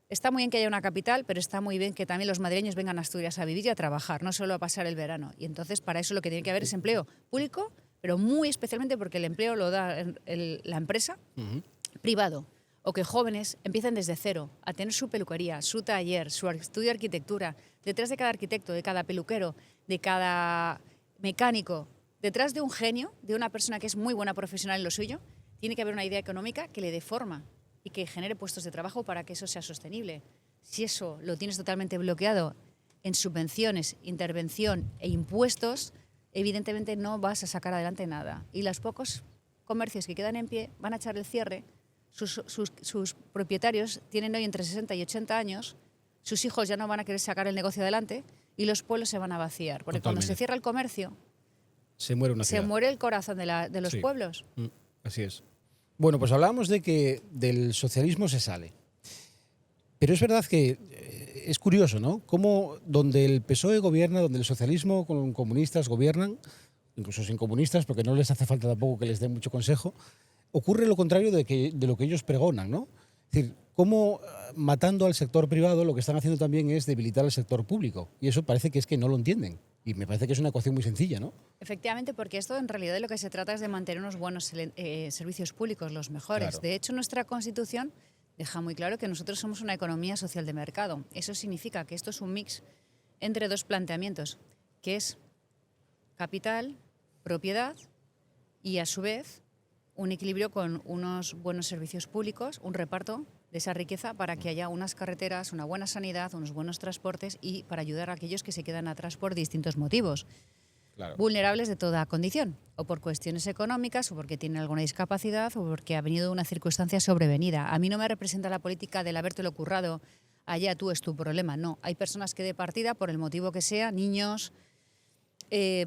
está muy bien que haya una capital, pero está muy bien que también los madrileños vengan a Asturias a vivir y a trabajar, no solo a pasar el verano. Y entonces para eso lo que tiene que haber es empleo público, pero muy especialmente porque el empleo lo da la empresa, privado, o que jóvenes empiecen desde cero a tener su peluquería, su taller, su estudio de arquitectura. Detrás de cada arquitecto, de cada peluquero, de cada mecánico, detrás de un genio, de una persona que es muy buena profesional en lo suyo, tiene que haber una idea económica que le dé forma y que genere puestos de trabajo para que eso sea sostenible. Si eso lo tienes totalmente bloqueado en subvenciones, intervención e impuestos, evidentemente no vas a sacar adelante nada. Y los pocos comercios que quedan en pie van a echar el cierre. Sus propietarios tienen hoy entre 60 y 80 años, sus hijos ya no van a querer sacar el negocio adelante y los pueblos se van a vaciar. Porque cuando se cierra el comercio, se muere una ciudad. Se muere el corazón de los pueblos. Así es. Bueno, pues hablábamos de que del socialismo se sale. Pero es verdad que es curioso, ¿no? Cómo donde el PSOE gobierna, donde el socialismo con comunistas gobiernan, incluso sin comunistas, porque no les hace falta tampoco que les den mucho consejo, ocurre lo contrario de lo que ellos pregonan, ¿no? Es decir, cómo matando al sector privado lo que están haciendo también es debilitar al sector público. Y eso parece que es que no lo entienden. Y me parece que es una ecuación muy sencilla, ¿no? Efectivamente, porque esto en realidad de lo que se trata es de mantener unos buenos servicios públicos, los mejores. Claro. De hecho, nuestra Constitución deja muy claro que nosotros somos una economía social de mercado. Eso significa que esto es un mix entre dos planteamientos, que es capital, propiedad y, a su vez, un equilibrio con unos buenos servicios públicos, un reparto de esa riqueza para que haya unas carreteras, una buena sanidad, unos buenos transportes y para ayudar a aquellos que se quedan atrás por distintos motivos. Claro. Vulnerables de toda condición, o por cuestiones económicas, o porque tienen alguna discapacidad, o porque ha venido una circunstancia sobrevenida. A mí no me representa la política del habértelo currado, allá tú es tu problema. No, hay personas que de partida, por el motivo que sea, niños,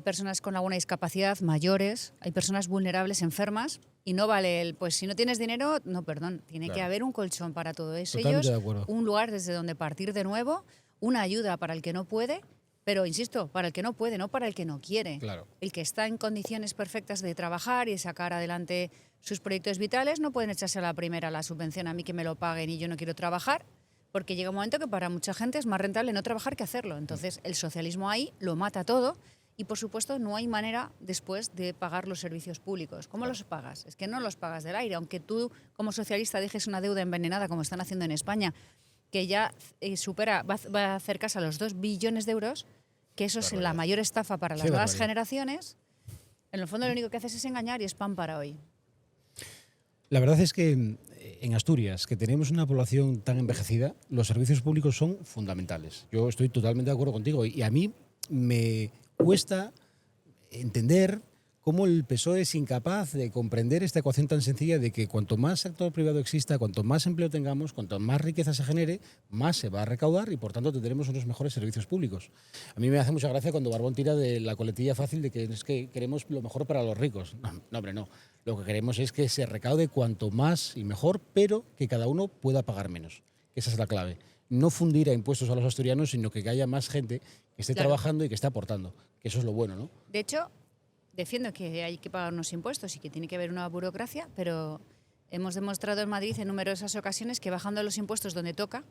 personas con alguna discapacidad, mayores, hay personas vulnerables, enfermas, y no vale el, pues si no tienes dinero, no, perdón, tiene que haber un colchón para todo eso. Totalmente ellos, de acuerdo. Un lugar desde donde partir de nuevo, una ayuda para el que no puede, pero insisto, para el que no puede, no para el que no quiere. Claro. El que está en condiciones perfectas de trabajar y de sacar adelante sus proyectos vitales, no pueden echarse a la primera la subvención a mí que me lo paguen y yo no quiero trabajar, porque llega un momento que para mucha gente es más rentable no trabajar que hacerlo. Entonces el socialismo ahí lo mata todo. Y, por supuesto, no hay manera después de pagar los servicios públicos. ¿Cómo los pagas? Es que no los pagas del aire. Aunque tú, como socialista, dejes una deuda envenenada, como están haciendo en España, que ya va a acercarse a los 2 billones de euros, que eso es la mayor estafa para las nuevas generaciones, en el fondo lo único que haces es engañar y es pan para hoy. La verdad es que en Asturias, que tenemos una población tan envejecida, los servicios públicos son fundamentales. Yo estoy totalmente de acuerdo contigo y a mí me cuesta entender cómo el PSOE es incapaz de comprender esta ecuación tan sencilla de que cuanto más sector privado exista, cuanto más empleo tengamos, cuanto más riqueza se genere, más se va a recaudar y por tanto tendremos unos mejores servicios públicos. A mí me hace mucha gracia cuando Barbón tira de la coletilla fácil de que es que queremos lo mejor para los ricos. No, hombre, no. Lo que queremos es que se recaude cuanto más y mejor, pero que cada uno pueda pagar menos. Esa es la clave. No fundir a impuestos a los asturianos, sino que haya más gente que esté trabajando y que esté aportando. Que eso es lo bueno, ¿no? De hecho, defiendo que hay que pagar unos impuestos y que tiene que haber una burocracia, pero hemos demostrado en Madrid en numerosas ocasiones que bajando los impuestos donde toca,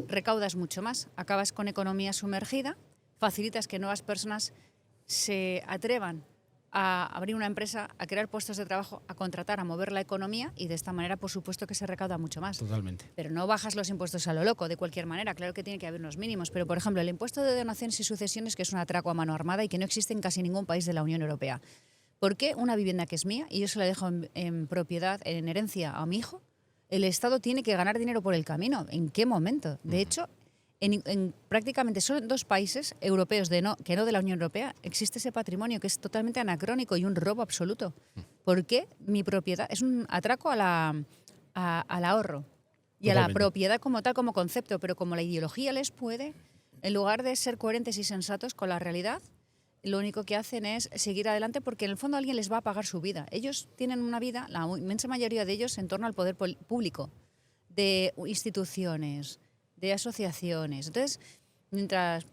recaudas mucho más, acabas con economía sumergida, facilitas que nuevas personas se atrevan a abrir una empresa, a crear puestos de trabajo, a contratar, a mover la economía y de esta manera, por supuesto, que se recauda mucho más. Totalmente. Pero no bajas los impuestos a lo loco, de cualquier manera. Claro que tiene que haber unos mínimos, pero, por ejemplo, el impuesto de donaciones y sucesiones, que es un atraco a mano armada y que no existe en casi ningún país de la Unión Europea. ¿Por qué una vivienda que es mía y yo se la dejo en propiedad, en herencia a mi hijo, el Estado tiene que ganar dinero por el camino? ¿En qué momento? De hecho, en prácticamente solo en 2 países europeos que no de la Unión Europea existe ese patrimonio que es totalmente anacrónico y un robo absoluto. ¿Por qué mi propiedad es un atraco al ahorro y a la propiedad como tal, como concepto? Pero como la ideología les puede, en lugar de ser coherentes y sensatos con la realidad, lo único que hacen es seguir adelante porque en el fondo alguien les va a pagar su vida. Ellos tienen una vida, la inmensa mayoría de ellos, en torno al poder público, de instituciones, de asociaciones. Entonces, mientras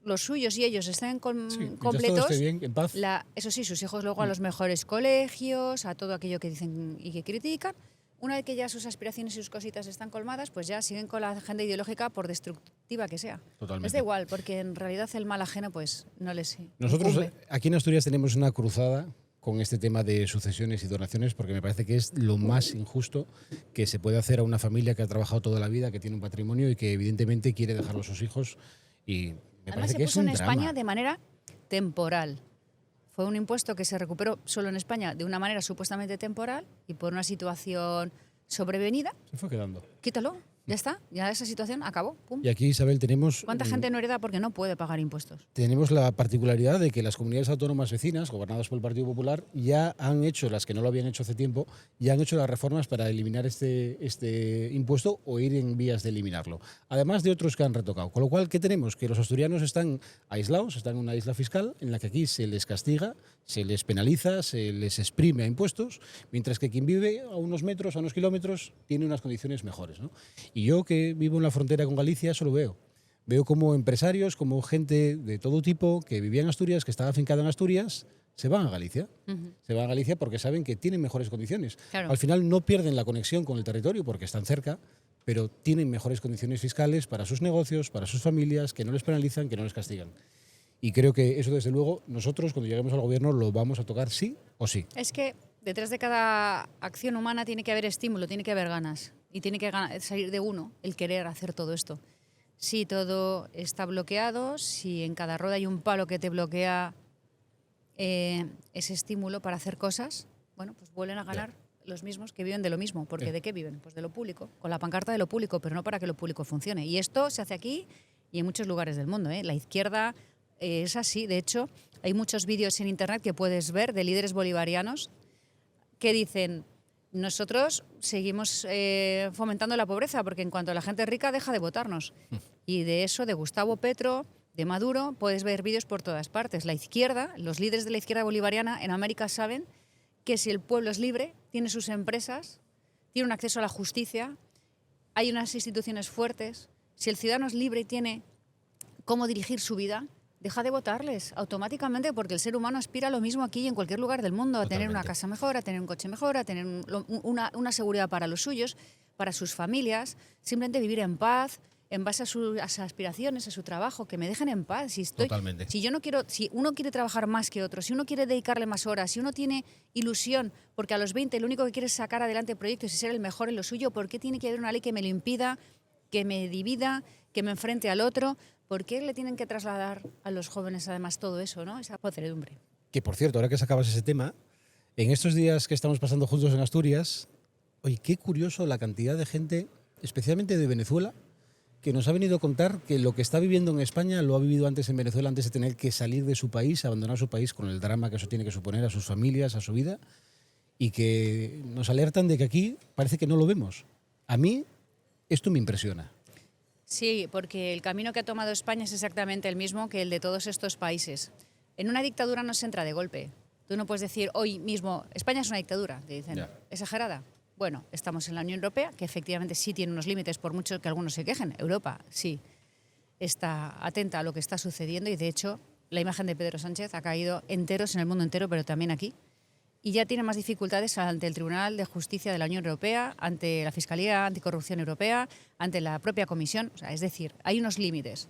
los suyos y ellos estén completos, todo esté bien, en paz. Eso sí, sus hijos luego a los mejores colegios, a todo aquello que dicen y que critican. Una vez que ya sus aspiraciones y sus cositas están colmadas, pues ya siguen con la agenda ideológica, por destructiva que sea. Totalmente. Les da igual, porque en realidad el mal ajeno pues no les Nosotros incumbe. aquí en Asturias tenemos una cruzada con este tema de sucesiones y donaciones porque me parece que es lo más injusto que se puede hacer a una familia que ha trabajado toda la vida, que tiene un patrimonio y que evidentemente quiere dejarlo a sus hijos y me Además, parece se que es puso un en drama. España de manera temporal. Fue un impuesto que se recuperó solo en España de una manera supuestamente temporal y por una situación sobrevenida. Se fue quedando. Quítalo, ya está, ya esa situación acabó. Pum. Y aquí, Isabel, tenemos ¿Cuánta gente no hereda porque no puede pagar impuestos? tenemos la particularidad de que las comunidades autónomas vecinas, gobernadas por el Partido Popular, ya han hecho, las que no lo habían hecho hace tiempo, ya han hecho las reformas para eliminar este impuesto o ir en vías de eliminarlo. Además de otros que han retocado. Con lo cual, ¿qué tenemos? Que los asturianos están aislados, están en una isla fiscal en la que aquí se les castiga, se les penaliza, se les exprime a impuestos, mientras que quien vive a unos metros, a unos kilómetros, tiene unas condiciones mejores, ¿no? Y yo, que vivo en la frontera con Galicia, eso lo veo. Veo como empresarios, como gente de todo tipo que vivía en Asturias, que estaba afincada en Asturias, se van a Galicia. Se van a Galicia porque saben que tienen mejores condiciones. Claro. Al final no pierden la conexión con el territorio porque están cerca, pero tienen mejores condiciones fiscales para sus negocios, para sus familias, que no les penalizan, que no les castigan. Y creo que eso, desde luego, nosotros, cuando lleguemos al gobierno, lo vamos a tocar sí o sí. Es que detrás de cada acción humana tiene que haber estímulo, tiene que haber ganas y tiene que salir de uno el querer hacer todo esto. Si todo está bloqueado, si en cada rueda hay un palo que te bloquea ese estímulo para hacer cosas, bueno, pues vuelven a ganar los mismos que viven de lo mismo. ¿Porque de qué viven? Pues de lo público, con la pancarta de lo público, pero no para que lo público funcione. Y esto se hace aquí y en muchos lugares del mundo, ¿eh? La izquierda es así. De hecho, hay muchos vídeos en internet que puedes ver de líderes bolivarianos que dicen: nosotros seguimos fomentando la pobreza porque en cuanto la gente rica deja de votarnos. Y de eso, de Gustavo Petro, de Maduro, puedes ver vídeos por todas partes. La izquierda, los líderes de la izquierda bolivariana en América saben que si el pueblo es libre, tiene sus empresas, tiene un acceso a la justicia, hay unas instituciones fuertes, si el ciudadano es libre y tiene cómo dirigir su vida, deja de votarles automáticamente porque el ser humano aspira a lo mismo aquí y en cualquier lugar del mundo, a tener una casa mejor, a tener un coche mejor, a tener una seguridad para los suyos, para sus familias, simplemente vivir en paz, en base a sus aspiraciones, a su trabajo, que me dejen en paz. Totalmente. Si uno quiere trabajar más que otro, si uno quiere dedicarle más horas, si uno tiene ilusión, porque a los 20 lo único que quiere es sacar adelante proyectos y ser el mejor en lo suyo, ¿por qué tiene que haber una ley que me lo impida, que me divida, que me enfrente al otro? ¿Por qué le tienen que trasladar a los jóvenes además todo eso, ¿no? Esa podredumbre. Que, por cierto, ahora que sacabas ese tema, en estos días que estamos pasando juntos en Asturias, oye, qué curioso la cantidad de gente, especialmente de Venezuela, que nos ha venido a contar que lo que está viviendo en España lo ha vivido antes en Venezuela, antes de tener que salir de su país, abandonar su país con el drama que eso tiene que suponer a sus familias, a su vida, y que nos alertan de que aquí parece que no lo vemos. A mí esto me impresiona. Sí, porque el camino que ha tomado España es exactamente el mismo que el de todos estos países. En una dictadura no se entra de golpe. Tú no puedes decir hoy mismo, España es una dictadura, te dicen, Ya. ¿exagerada? Bueno, estamos en la Unión Europea, que efectivamente sí tiene unos límites, por mucho que algunos se quejen. Europa sí está atenta a lo que está sucediendo y, de hecho, la imagen de Pedro Sánchez ha caído enteros en el mundo entero, pero también aquí. Y ya tiene más dificultades ante el Tribunal de Justicia de la Unión Europea, ante la Fiscalía Anticorrupción Europea, ante la propia Comisión. O sea, es decir, hay unos límites.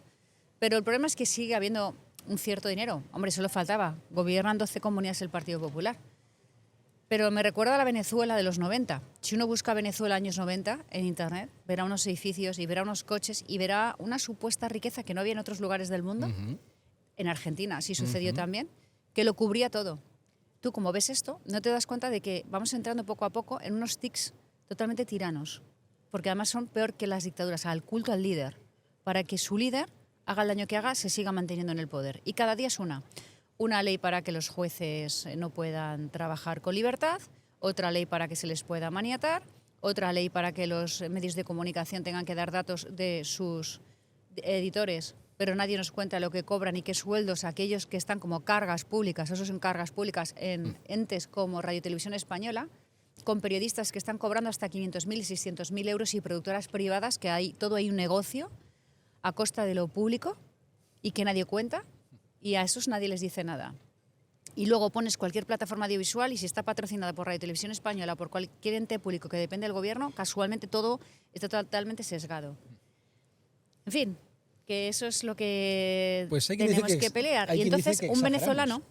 Pero el problema es que sigue habiendo un cierto dinero. Hombre, solo faltaba. Gobiernan 12 comunidades el Partido Popular. Pero me recuerda a la Venezuela de los 90. Si uno busca Venezuela años 90 en Internet, verá unos edificios y verá unos coches y verá una supuesta riqueza que no había en otros lugares del mundo. En Argentina sí sucedió también, que lo cubría todo. Tú, como ves esto, no te das cuenta de que vamos entrando poco a poco en unos tics totalmente tiranos, porque además son peor que las dictaduras, al culto al líder, para que su líder haga el daño que haga, se siga manteniendo en el poder. Y cada día es una ley para que los jueces no puedan trabajar con libertad, otra ley para que se les pueda maniatar, otra ley para que los medios de comunicación tengan que dar datos de sus editores, pero nadie nos cuenta lo que cobran y qué sueldos aquellos que están como cargas públicas, esos son cargas públicas en entes como Radio Televisión Española, con periodistas que están cobrando hasta 500.000 y 600.000 euros y productoras privadas, que hay todo hay un negocio a costa de lo público y que nadie cuenta, y a esos nadie les dice nada. Y luego pones cualquier plataforma audiovisual y si está patrocinada por Radio Televisión Española, por cualquier ente público que depende del gobierno, casualmente todo está totalmente sesgado. En fin, que eso es lo que Pues hay quien tenemos dice que pelear. hay Y quien dice entonces que un exageramos.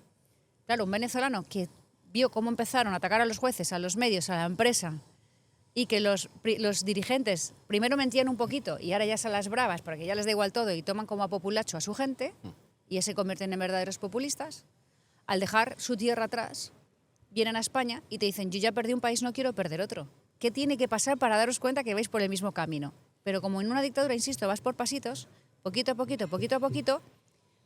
venezolano que vio cómo empezaron a atacar a los jueces, a los medios, a la empresa, y que los dirigentes primero mentían un poquito y ahora ya son las bravas porque ya les da igual todo y toman como a populacho a su gente y ya se convierten en verdaderos populistas, al dejar su tierra atrás, vienen a España y te dicen, yo ya perdí un país, no quiero perder otro. ¿Qué tiene que pasar para daros cuenta que vais por el mismo camino? Pero como en una dictadura, insisto, vas por pasitos, poquito a poquito, poquito a poquito,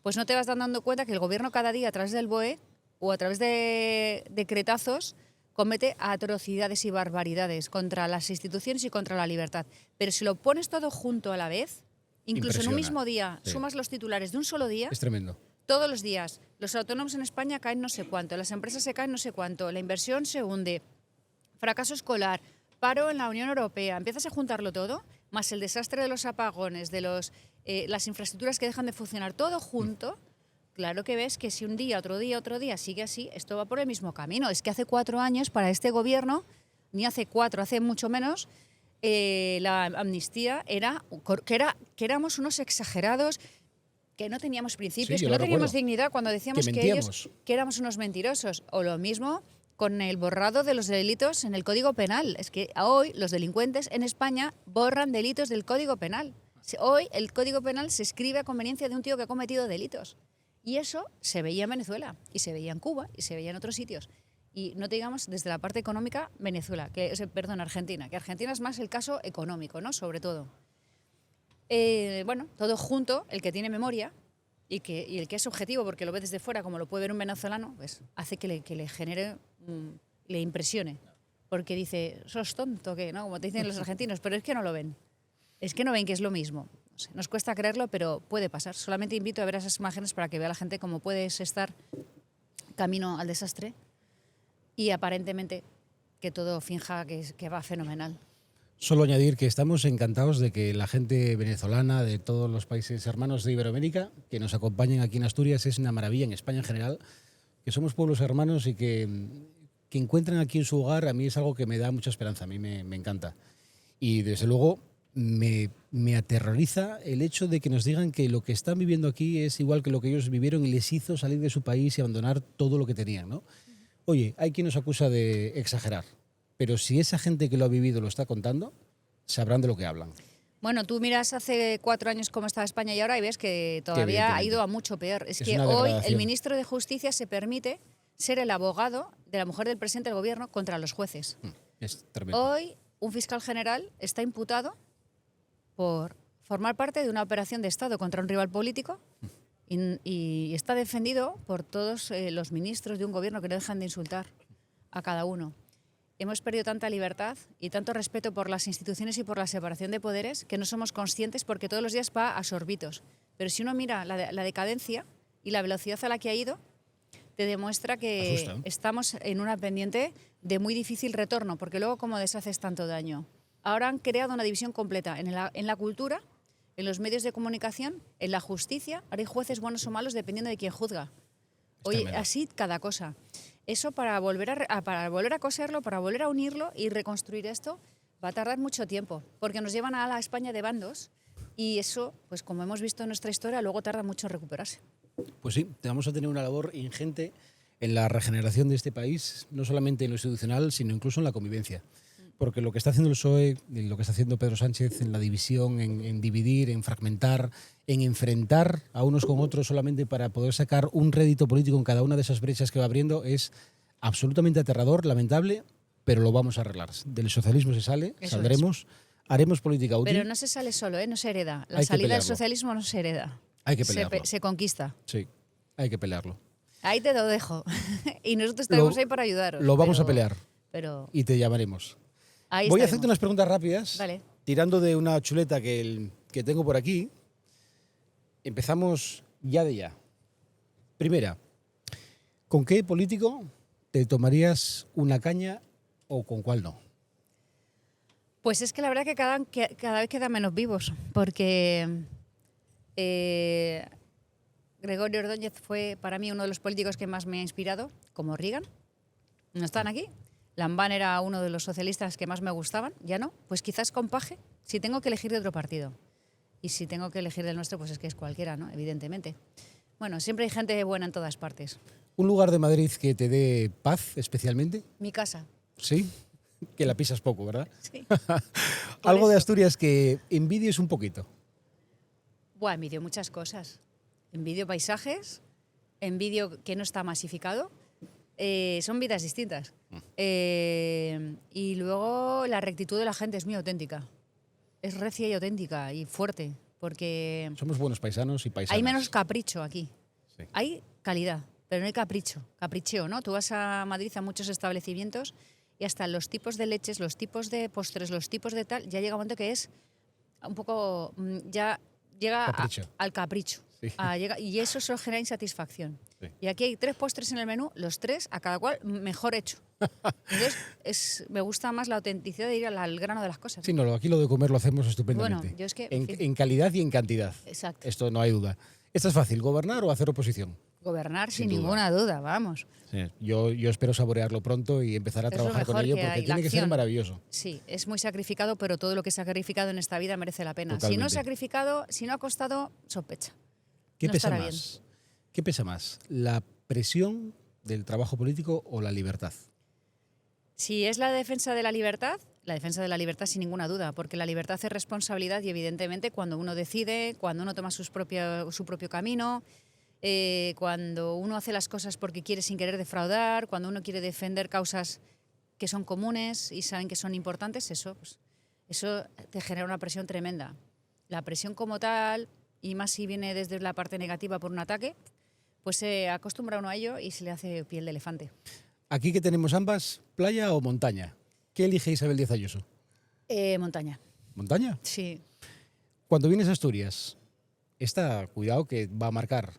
pues no te vas dando cuenta que el gobierno cada día a través del BOE o a través de decretazos comete atrocidades y barbaridades contra las instituciones y contra la libertad. Pero si lo pones todo junto a la vez, incluso en un Impresiona. mismo día, Sí. sumas los titulares de un solo día, Es tremendo. todos los días, los autónomos en España caen no sé cuánto, las empresas se caen no sé cuánto, la inversión se hunde, fracaso escolar, paro en la Unión Europea, empiezas a juntarlo todo, más el desastre de los apagones, de las infraestructuras que dejan de funcionar, todo junto. Claro que ves que si un día, otro día sigue así, esto va por el mismo camino. Es que hace 4 años para este gobierno, ni hace 4, hace mucho menos, la amnistía era que éramos unos exagerados, que no teníamos principios, Sí, yo que lo no teníamos recuerdo. dignidad cuando decíamos Que que mentíamos. ellos que éramos unos mentirosos. O lo mismo con el borrado de los delitos en el Código Penal. Es que hoy los delincuentes en España borran delitos del Código Penal. Hoy el Código Penal se escribe a conveniencia de un tío que ha cometido delitos. Y eso se veía en Venezuela, y se veía en Cuba, y se veía en otros sitios. Y no te digamos desde la parte económica, Venezuela, Argentina, que Argentina es más el caso económico, ¿no? Sobre todo. Bueno, todo junto, el que tiene memoria y el que es objetivo, porque lo ve desde fuera, como lo puede ver un venezolano, pues hace que le genere, le impresione. Porque dice, sos tonto, ¿qué? ¿No? Como te dicen los argentinos, pero es que no lo ven. Es que no ven que es lo mismo. No sé, nos cuesta creerlo, pero puede pasar. Solamente invito a ver esas imágenes para que vea la gente cómo puedes estar camino al desastre y aparentemente que todo finja que va fenomenal. Solo añadir que estamos encantados de que la gente venezolana de todos los países hermanos de Iberoamérica que nos acompañen aquí en Asturias es una maravilla, en España en general, que somos pueblos hermanos y que encuentren aquí en su hogar, a mí es algo que me da mucha esperanza, a mí me encanta. Y desde luego me aterroriza el hecho de que nos digan que lo que están viviendo aquí es igual que lo que ellos vivieron y les hizo salir de su país y abandonar todo lo que tenían, ¿no? Oye, hay quien nos acusa de exagerar, pero si esa gente que lo ha vivido lo está contando, sabrán de lo que hablan. Bueno, tú miras hace 4 años cómo estaba España y ahora y ves que todavía ha ido a mucho peor. Es que una hoy el degradación. ministro de Justicia se permite ser el abogado de la mujer del presidente del gobierno contra los jueces. Es tremendo. Hoy un fiscal general está imputado por formar parte de una operación de Estado contra un rival político y está defendido por todos los ministros de un gobierno que no dejan de insultar a cada uno. Hemos perdido tanta libertad y tanto respeto por las instituciones y por la separación de poderes que no somos conscientes porque todos los días va a sorbitos. Pero si uno mira la decadencia y la velocidad a la que ha ido, te demuestra que Asusta. estamos en una pendiente de muy difícil retorno, porque luego cómo deshaces tanto daño. Ahora han creado una división completa en la cultura, en los medios de comunicación, en la justicia. Ahora hay jueces buenos o malos dependiendo de quién juzga. Oye, tremendo. así cada cosa. Eso para volver a coserlo, para volver a unirlo y reconstruir esto, va a tardar mucho tiempo, porque nos llevan a la España de bandos y eso, pues como hemos visto en nuestra historia, luego tarda mucho en recuperarse. Pues sí, vamos a tener una labor ingente en la regeneración de este país, no solamente en lo institucional, sino incluso en la convivencia. Porque lo que está haciendo el PSOE, lo que está haciendo Pedro Sánchez en la división, en dividir, en fragmentar, en enfrentar a unos con otros solamente para poder sacar un rédito político en cada una de esas brechas que va abriendo, es absolutamente aterrador, lamentable, pero lo vamos a arreglar. Del socialismo se sale, Eso saldremos, haremos política útil. Pero no se sale solo, no se hereda. La Hay que salida del pelearlo. socialismo no se hereda. Hay que pelearlo. Se conquista. Sí, hay que pelearlo. Ahí te lo dejo. Y nosotros estaremos ahí para ayudaros. Lo vamos pero- a pelear Pero y te llamaremos. ahí Voy a estaremos. hacerte unas preguntas rápidas, Vale. tirando de una chuleta que tengo por aquí. Empezamos ya de ya. Primera, ¿con qué político te tomarías una caña o con cuál no? Pues es que la verdad que cada vez quedan menos vivos, porque Gregorio Ordóñez fue para mí uno de los políticos que más me ha inspirado, como Reagan. No están aquí. Lambán era uno de los socialistas que más me gustaban, ya no. Pues quizás con Paje, si tengo que elegir de otro partido. Y si tengo que elegir del nuestro, pues es que es cualquiera, ¿no? Evidentemente. Bueno, siempre hay gente buena en todas partes. ¿Un lugar de Madrid que te dé paz especialmente? Mi casa. Sí, que la pisas poco, ¿verdad? Sí. Algo de eso. Asturias que envidies un poquito. Buah, envidio muchas cosas. Envidio paisajes, envidio que no está masificado. Son vidas distintas. Y luego la rectitud de la gente es muy auténtica. Es recia y auténtica y fuerte, porque Somos buenos paisanos y paisanas. hay menos capricho aquí. Sí. Hay calidad, pero no hay capricho. Capricheo, ¿no? Tú vas a Madrid a muchos establecimientos y hasta los tipos de leches, los tipos de postres, los tipos de tal, ya llega un momento que es un poco, ya llega Capricho. al capricho. Sí. Y eso solo genera insatisfacción. Sí. Y aquí hay 3 postres en el menú, los 3, a cada cual mejor hecho. Entonces, me gusta más la autenticidad de ir al grano de las cosas. Sí, no, aquí lo de comer lo hacemos estupendamente. Bueno, yo es que, en fin. en calidad y en cantidad. Exacto. Esto no hay duda. ¿Esta es fácil, gobernar o hacer oposición? Gobernar Sin sin duda. ninguna duda, vamos. Sí. Yo espero saborearlo pronto y empezar a Es lo trabajar con mejor ello que porque hay, tiene la que ser acción. maravilloso. Sí, es muy sacrificado, pero todo lo que es sacrificado en esta vida merece la pena. Si no Totalmente. es sacrificado, si no ha costado, sospecha. ¿Qué No pesa estará más? ¿Qué pesa más? ¿La presión del trabajo político o la libertad? Si es la defensa de la libertad sin ninguna duda, porque la libertad es responsabilidad y evidentemente cuando uno decide, cuando uno toma su propio camino, cuando uno hace las cosas porque quiere sin querer defraudar, cuando uno quiere defender causas que son comunes y saben que son importantes, eso te genera una presión tremenda. La presión como tal, y más si viene desde la parte negativa por un ataque, pues se acostumbra uno a ello y se le hace piel de elefante. Aquí que tenemos ambas, ¿playa o montaña? ¿Qué elige Isabel Díaz Ayuso? Montaña, ¿Montaña? sí. Cuando vienes a Asturias, cuidado que va a marcar,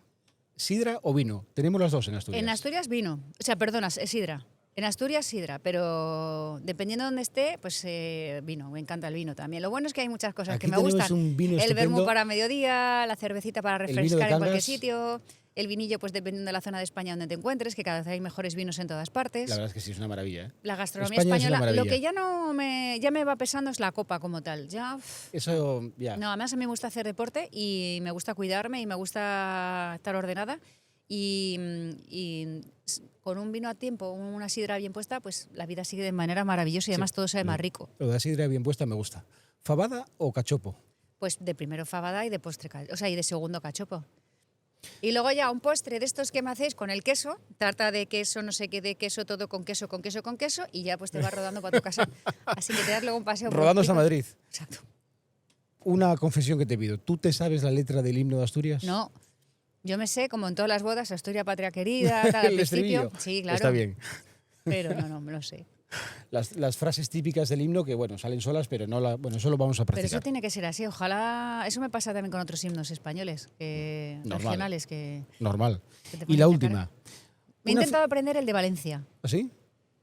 ¿sidra o vino? Tenemos las dos en Asturias. En Asturias vino, o sea, perdona, es sidra. En Asturias sidra, pero dependiendo de dónde esté, pues vino, me encanta el vino también. Lo bueno es que hay muchas cosas Aquí que me tenemos gustan. un vino El estupendo. vermú para mediodía, la cervecita para vino de refrescar en cualquier Cangas. sitio, el vinillo pues dependiendo de la zona de España donde te encuentres, que cada vez hay mejores vinos en todas partes. La verdad es que sí, es una maravilla. ¿eh? La gastronomía España es una española, lo maravilla. que ya me va pesando es la copa como tal. Ya, Eso, ya. no, además a mí me gusta hacer deporte y me gusta cuidarme y me gusta estar ordenada y con un vino a tiempo, una sidra bien puesta, pues la vida sigue de manera maravillosa y además todo sabe más rico. Lo de la sidra bien puesta me gusta. ¿Fabada o cachopo? Pues de primero fabada y de postre, y de segundo cachopo. Y luego ya un postre de estos que me hacéis con el queso, tarta de queso, no sé qué de queso, todo con queso, y ya pues te vas rodando para tu casa. Así que te das luego un paseo. por Rodándose a Pico. Madrid. Exacto. una confesión que te pido. ¿Tú te sabes la letra del himno de Asturias? No, yo me sé, como en todas las bodas, Asturias, patria querida, tal, al El principio. estribillo. Sí, claro. Está bien. Pero no me lo sé. Las frases típicas del himno que, bueno, salen solas, pero no bueno, eso lo vamos a Pero practicar. eso tiene que ser así. Ojalá. Eso me pasa también con otros himnos españoles, Normal. regionales, que Normal. te Y ponen la la última. cara. Me he intentado aprender el de Valencia. ¿Así?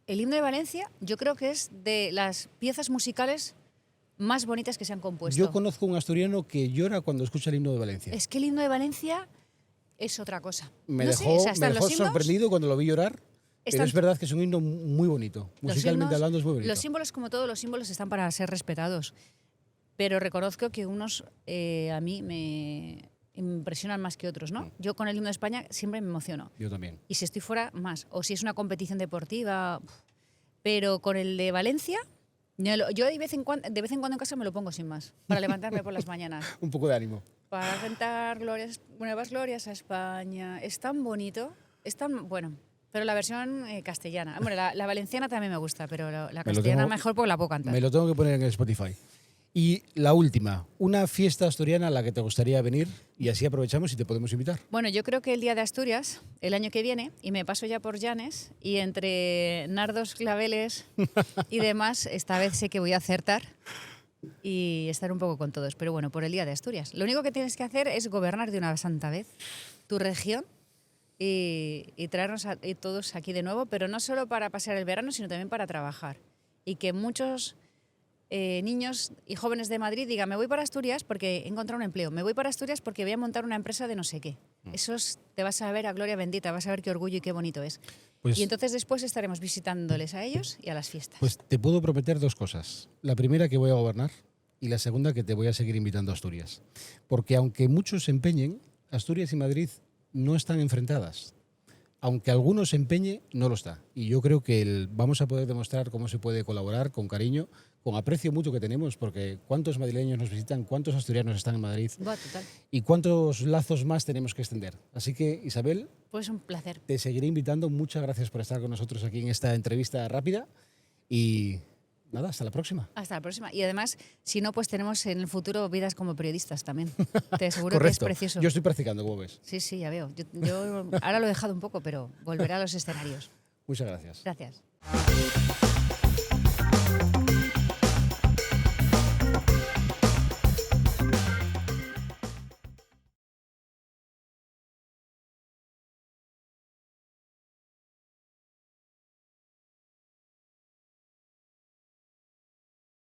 El himno de Valencia, yo creo que es de las piezas musicales más bonitas que se han compuesto. Yo conozco un asturiano que llora cuando escucha el himno de Valencia. Es que el himno de Valencia es otra cosa. Me No dejó, sé, o sea, me están dejó los himnos, sorprendido cuando lo vi llorar, pero están es verdad que es un himno muy bonito. los Musicalmente himnos, hablando es muy bonito. Los símbolos, como todos los símbolos, están para ser respetados. Pero reconozco que unos a mí me impresionan más que otros, ¿no? Yo con el himno de España siempre me emociono. Yo también. Y si estoy fuera, más. O si es una competición deportiva. Pero con el de Valencia, yo de vez en cuando en casa me lo pongo sin más, para levantarme por las mañanas. Un poco de ánimo. Para cantar nuevas glorias a España. Es tan bonito, es tan bueno. Pero la versión castellana. Bueno, la valenciana también me gusta, pero la castellana mejor porque la puedo cantar. Me lo tengo que poner en el Spotify. Y la última, una fiesta asturiana a la que te gustaría venir y así aprovechamos y te podemos invitar. Bueno, yo creo que el Día de Asturias, el año que viene, y me paso ya por Llanes, y entre nardos, claveles y demás, esta vez sé que voy a acertar y estar un poco con todos. Pero bueno, por el Día de Asturias. Lo único que tienes que hacer es gobernar de una santa vez tu región y traernos a todos aquí de nuevo, pero no solo para pasar el verano, sino también para trabajar. Y que muchos niños y jóvenes de Madrid digan, me voy para Asturias porque he encontrado un empleo, me voy para Asturias porque voy a montar una empresa de no sé qué. Te vas a ver a gloria bendita, vas a ver qué orgullo y qué bonito es. Pues, y entonces después estaremos visitándoles a ellos y a las fiestas. Pues te puedo prometer dos cosas. La primera, que voy a gobernar, y la segunda, que te voy a seguir invitando a Asturias. Porque aunque muchos se empeñen, Asturias y Madrid no están enfrentadas. Aunque algunos se empeñe, no lo está. Y yo creo que vamos a poder demostrar cómo se puede colaborar con cariño, con aprecio mutuo que tenemos, porque cuántos madrileños nos visitan, cuántos asturianos están en Madrid Total. y cuántos lazos más tenemos que extender. Así que, Isabel, Pues un placer. te seguiré invitando. Muchas gracias por estar con nosotros aquí en esta entrevista rápida y nada, hasta la próxima. Hasta la próxima. Y además, si no, pues tenemos en el futuro vidas como periodistas también. Te aseguro que es Correcto. precioso. Yo estoy practicando, como ves. Sí, ya veo. Yo ahora lo he dejado un poco, pero volveré a los escenarios. Muchas gracias. Gracias.